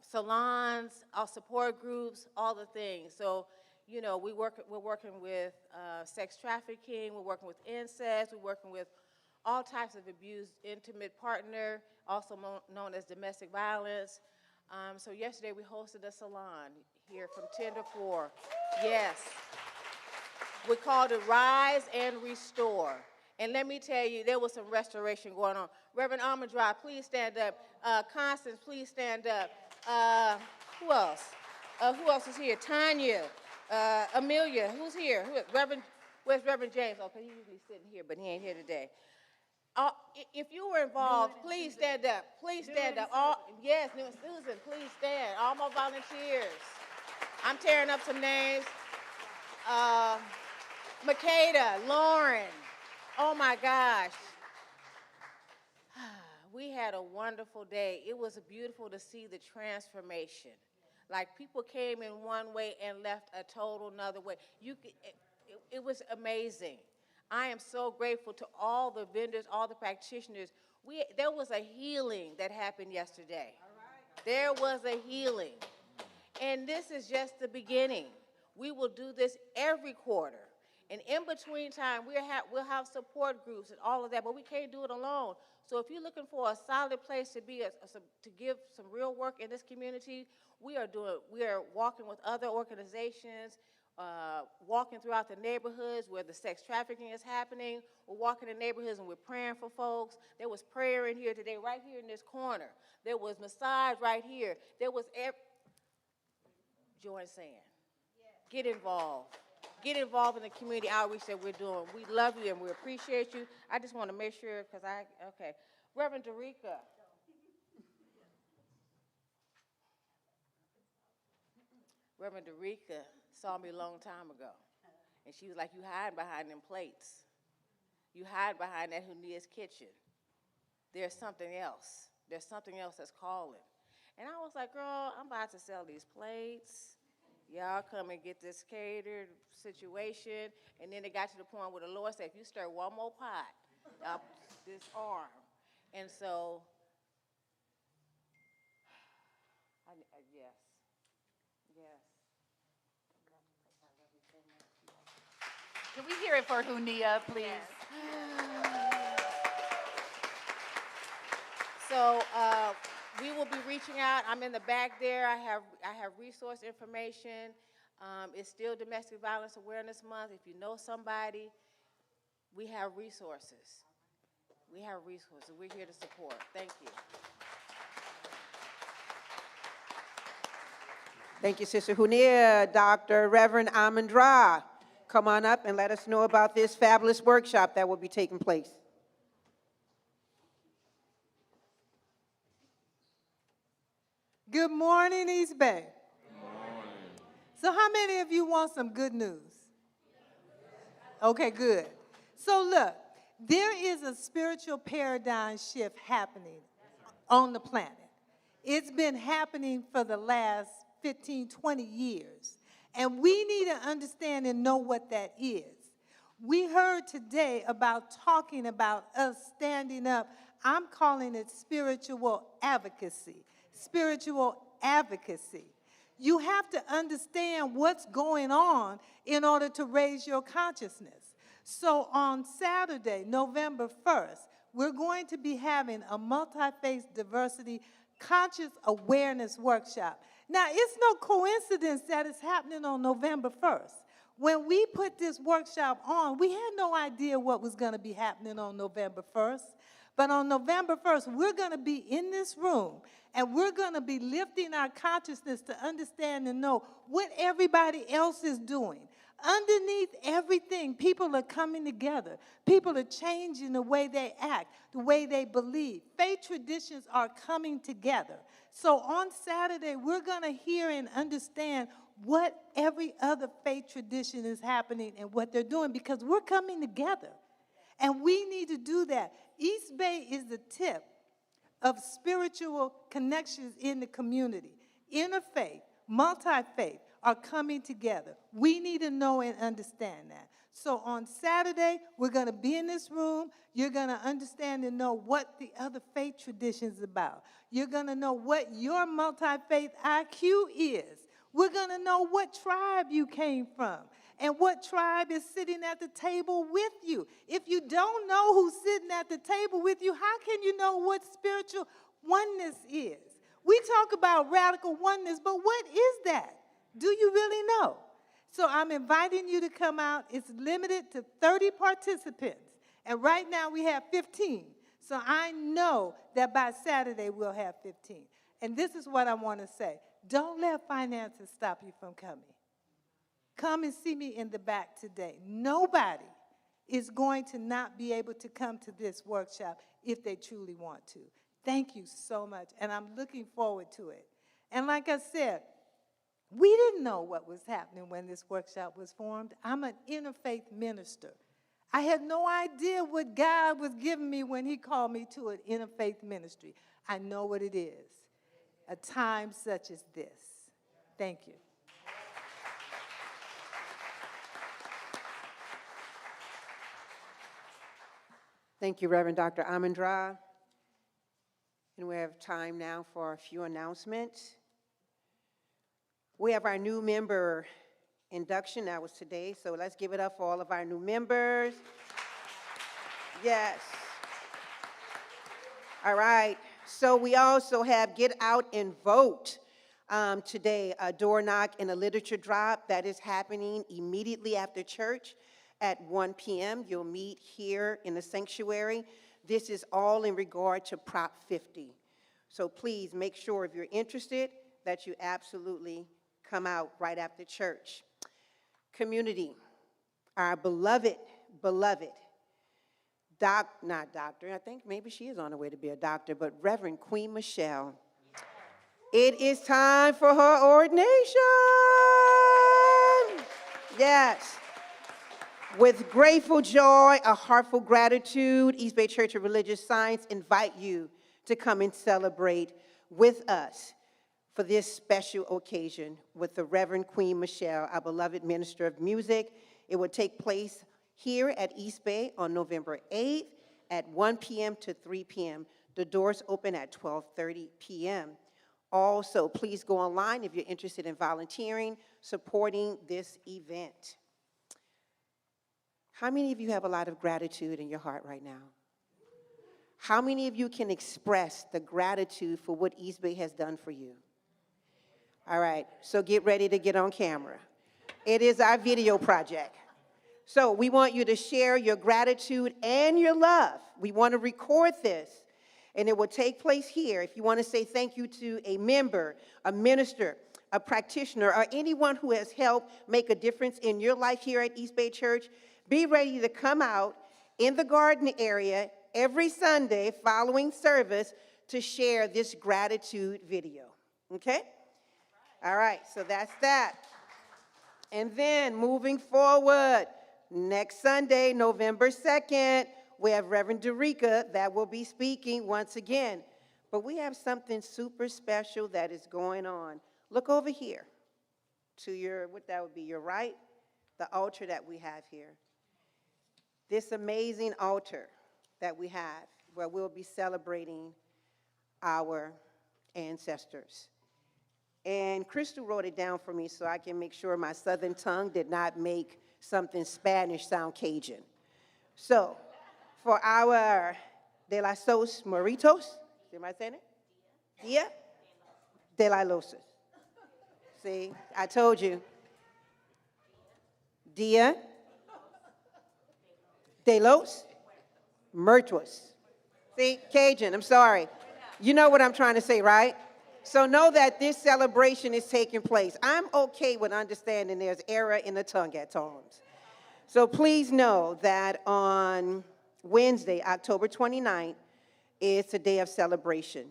salons, our support groups, all the things. So, you know, we're working with sex trafficking, we're working with incest, we're working with all types of abuse, intimate partner, also known as domestic violence. So yesterday we hosted a salon here from 10 to 4. Yes. We called it Rise and Restore. And let me tell you, there was some restoration going on. Reverend Almondra, please stand up. Constance, please stand up. Who else? Who else is here? Tanya, Amelia, who's here? Where's Reverend James? Oh, because he's usually sitting here, but he ain't here today. If you were involved, please stand up. Please stand up. Yes, New and Susan, please stand. All my volunteers. I'm tearing up some names. Makeda, Lauren. Oh my gosh. We had a wonderful day. It was beautiful to see the transformation. Like people came in one way and left a total another way. It was amazing. I am so grateful to all the vendors, all the practitioners. There was a healing that happened yesterday. There was a healing. And this is just the beginning. We will do this every quarter. And in between time, we'll have support groups and all of that, but we can't do it alone. So if you're looking for a solid place to be, to give some real work in this community, we are walking with other organizations, walking throughout the neighborhoods where the sex trafficking is happening. We're walking in neighborhoods and we're praying for folks. There was prayer in here today, right here in this corner. There was massage right here. There was join SAND. Get involved. Get involved in the community outreach that we're doing. We love you and we appreciate you. I just want to make sure, okay. Reverend Dereca. Reverend Dereca saw me a long time ago. And she was like, you hiding behind them plates. You hide behind that Hunia's kitchen. There's something else. There's something else that's calling. And I was like, girl, I'm about to sell these plates. Y'all come and get this catered situation. And then it got to the point where the Lord said, if you stir one more pot up this arm. And so, yes, yes. Can we hear it for Hunia, please? So we will be reaching out. I'm in the back there. I have resource information. It's still Domestic Violence Awareness Month. If you know somebody, we have resources. We have resources. We're here to support. Thank you. Thank you, Sister Hunia. Dr. Reverend Amandra, come on up and let us know about this fabulous workshop that will be taking place. Good morning, East Bay. So how many of you want some good news? Okay, good. So look, there is a spiritual paradigm shift happening on the planet. It's been happening for the last 15, 20 years. And we need to understand and know what that is. We heard today about talking about us standing up. I'm calling it spiritual advocacy. Spiritual advocacy. You have to understand what's going on in order to raise your consciousness. So on Saturday, November 1st, we're going to be having a multi-faith diversity conscious awareness workshop. Now, it's no coincidence that it's happening on November 1st. When we put this workshop on, we had no idea what was going to be happening on November 1st. But on November 1st, we're going to be in this room, and we're going to be lifting our consciousness to understand and know what everybody else is doing. Underneath everything, people are coming together. People are changing the way they act, the way they believe. Faith traditions are coming together. So on Saturday, we're going to hear and understand what every other faith tradition is happening and what they're doing, because we're coming together. And we need to do that. East Bay is the tip of spiritual connections in the community. Interfaith, multi-faith are coming together. We need to know and understand that. So on Saturday, we're going to be in this room. You're going to understand and know what the other faith tradition is about. You're going to know what your multi-faith IQ is. We're going to know what tribe you came from and what tribe is sitting at the table with you. If you don't know who's sitting at the table with you, how can you know what spiritual oneness is? We talk about radical oneness, but what is that? Do you really know? So I'm inviting you to come out. It's limited to 30 participants. And right now we have 15. So I know that by Saturday we'll have 15. And this is what I want to say. Don't let finances stop you from coming. Come and see me in the back today. Nobody is going to not be able to come to this workshop if they truly want to. Thank you so much, and I'm looking forward to it. And like I said, we didn't know what was happening when this workshop was formed. I'm an interfaith minister. I had no idea what God was giving me when he called me to an interfaith ministry. I know what it is, a time such as this. Thank you. Thank you, Reverend Dr. Amandra. And we have time now for a few announcements. We have our new member induction. That was today, so let's give it up for all of our new members. Yes. All right. So we also have Get Out and Vote today, a door knock and a literature drop that is happening immediately after church at 1 p.m. You'll meet here in the sanctuary. This is all in regard to Prop 50. So please make sure, if you're interested, that you absolutely come out right after church. Community, our beloved, not doctor, I think maybe she is on her way to be a doctor, but Reverend Queen Michelle. It is time for her ordination. Yes. With grateful joy, a heartful gratitude, East Bay Church of Religious Science invite you to come and celebrate with us for this special occasion with the Reverend Queen Michelle, our beloved minister of music. It will take place here at East Bay on November 8th at 1 p.m. to 3 p.m. The doors open at 12:30 p.m. Also, please go online if you're interested in volunteering, supporting this event. How many of you have a lot of gratitude in your heart right now? How many of you can express the gratitude for what East Bay has done for you? All right, so get ready to get on camera. It is our video project. So we want you to share your gratitude and your love. We want to record this, and it will take place here. If you want to say thank you to a member, a minister, a practitioner, or anyone who has helped make a difference in your life here at East Bay Church, be ready to come out in the garden area every Sunday following service to share this gratitude video, okay? All right, so that's that. And then moving forward, next Sunday, November 2nd, we have Reverend Dereca that will be speaking once again. But we have something super special that is going on. Look over here to your, what that would be, your right, the altar that we have here. This amazing altar that we have where we'll be celebrating our ancestors. And Crystal wrote it down for me so I can make sure my southern tongue did not make something Spanish sound Cajun. So, for our de las Sos Moritos, am I saying it? Dia de las Losas. See, I told you. Dia de los Muertos. See, Cajun, I'm sorry. You know what I'm trying to say, right? So know that this celebration is taking place. I'm okay with understanding there's error in the tongue at times. So please know that on Wednesday, October 29th, it's a day of celebration,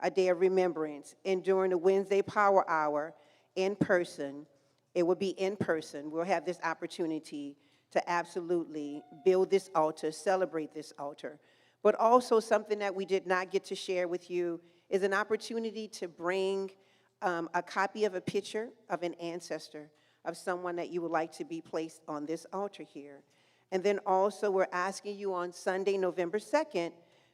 a day of remembrance. And during the Wednesday Power Hour in person, it will be in person. We'll have this opportunity to absolutely build this altar, celebrate this altar. But also something that we did not get to share with you is an opportunity to bring a copy of a picture of an ancestor, of someone that you would like to be placed on this altar here. And then also we're asking you on Sunday, November 2nd,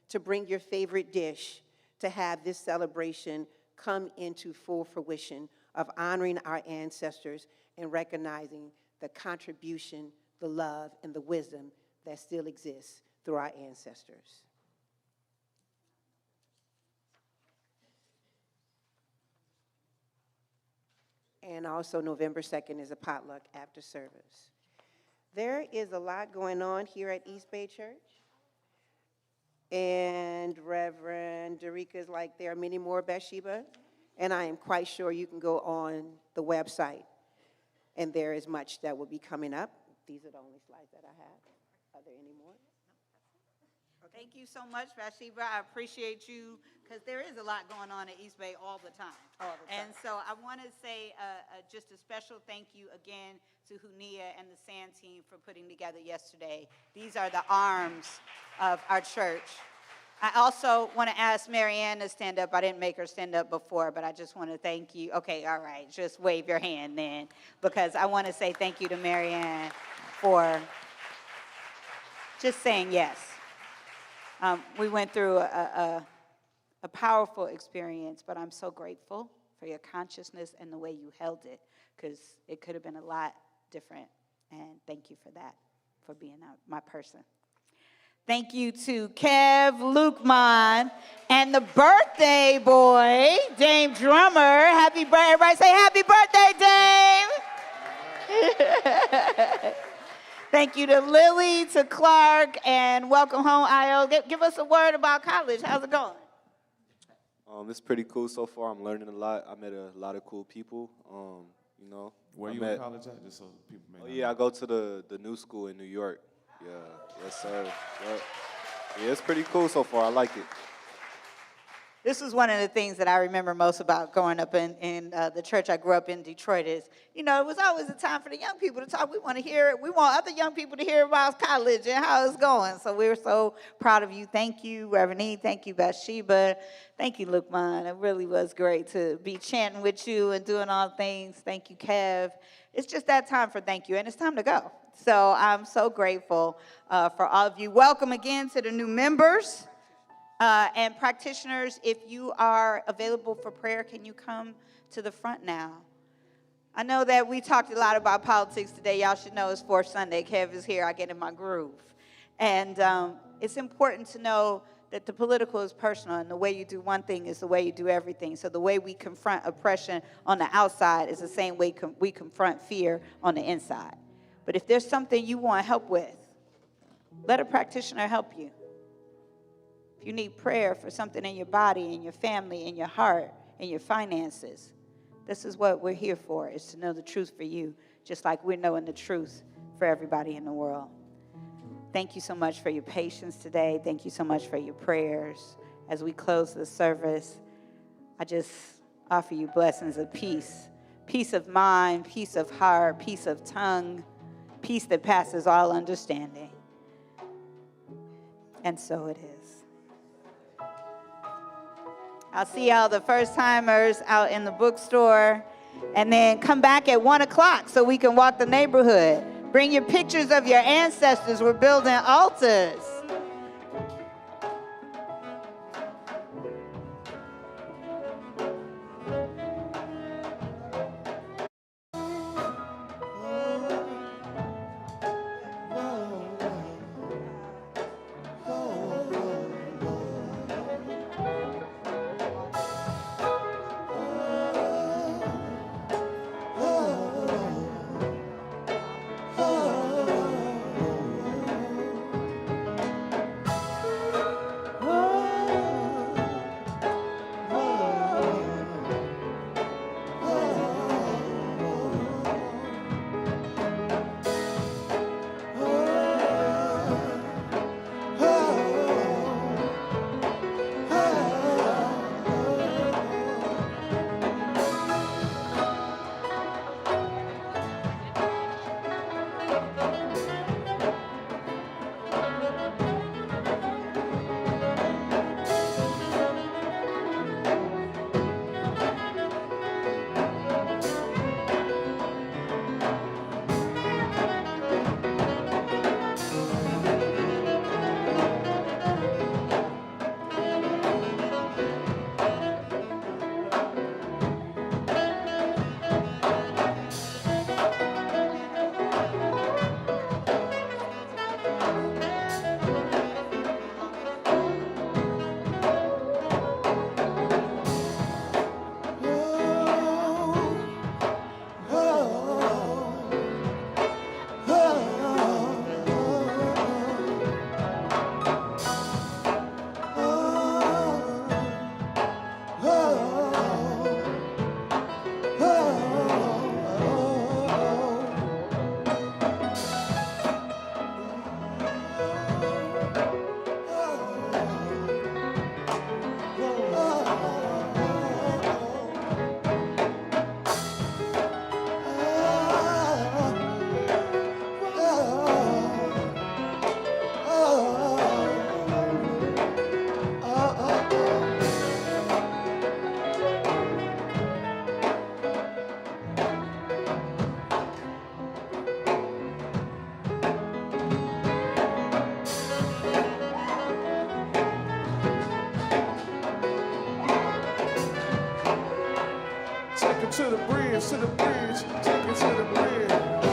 to bring your favorite dish to have this celebration come into full fruition of honoring our ancestors and recognizing the contribution, the love, and the wisdom that still exists through our ancestors. And also November 2nd is a potluck after service. There is a lot going on here at East Bay Church. And Reverend Dereca is like, there are many more, Bathsheba. And I am quite sure you can go on the website. And there is much that will be coming up. These are the only slides that I have. Are there any more? Thank you so much, Bathsheba. I appreciate you because there is a lot going on at East Bay all the time. And so I want to say just a special thank you again to Hunia and the SAN team for putting together yesterday. These are the arms of our church. I also want to ask Marianne to stand up. I didn't make her stand up before, but I just want to thank you. Okay, all right. Just wave your hand then, because I want to say thank you to Marianne for just saying yes. We went through a powerful experience, but I'm so grateful for your consciousness and the way you held it, because it could have been a lot different. And thank you for that, for being my person. Thank you to Kev Blackmon and the birthday boy, Dame Drummer. Happy birthday. Everybody say happy birthday, Dame. Thank you to Lily, to Clark, and welcome home, Io. Give us a word about college. How's it going? It's pretty cool so far. I'm learning a lot. I met a lot of cool people. You know. Where you in college at? Just so people may know. Oh yeah, I go to the new school in New York. Yeah, yes sir. Yep. Yeah, it's pretty cool so far. I like it. This was one of the things that I remember most about growing up in the church I grew up in Detroit is, it was always a time for the young people to talk. We want to hear it. We want other young people to hear about college and how it's going. So we were so proud of you. Thank you, Reverend E. Thank you, Bathsheba. Thank you, Blackmon. It really was great to be chanting with you and doing all things. Thank you, Kev. It's just that time for thank you, and it's time to go. So I'm so grateful for all of you. Welcome again to the new members. And practitioners, if you are available for prayer, can you come to the front now? I know that we talked a lot about politics today. Y'all should know it's fourth Sunday. Kev is here. I get in my groove. And it's important to know that the political is personal, and the way you do one thing is the way you do everything. So the way we confront oppression on the outside is the same way we confront fear on the inside. But if there's something you want help with, let a practitioner help you. If you need prayer for something in your body, in your family, in your heart, in your finances, this is what we're here for, is to know the truth for you, just like we're knowing the truth for everybody in the world. Thank you so much for your patience today. Thank you so much for your prayers. As we close the service, I just offer you blessings of peace. Peace of mind, peace of heart, peace of tongue, peace that passes all understanding. And so it is. I'll see all the first-timers out in the bookstore, and then come back at 1 o'clock so we can walk the neighborhood. Bring your pictures of your ancestors. We're building altars. To the bridge, take it to the bridge.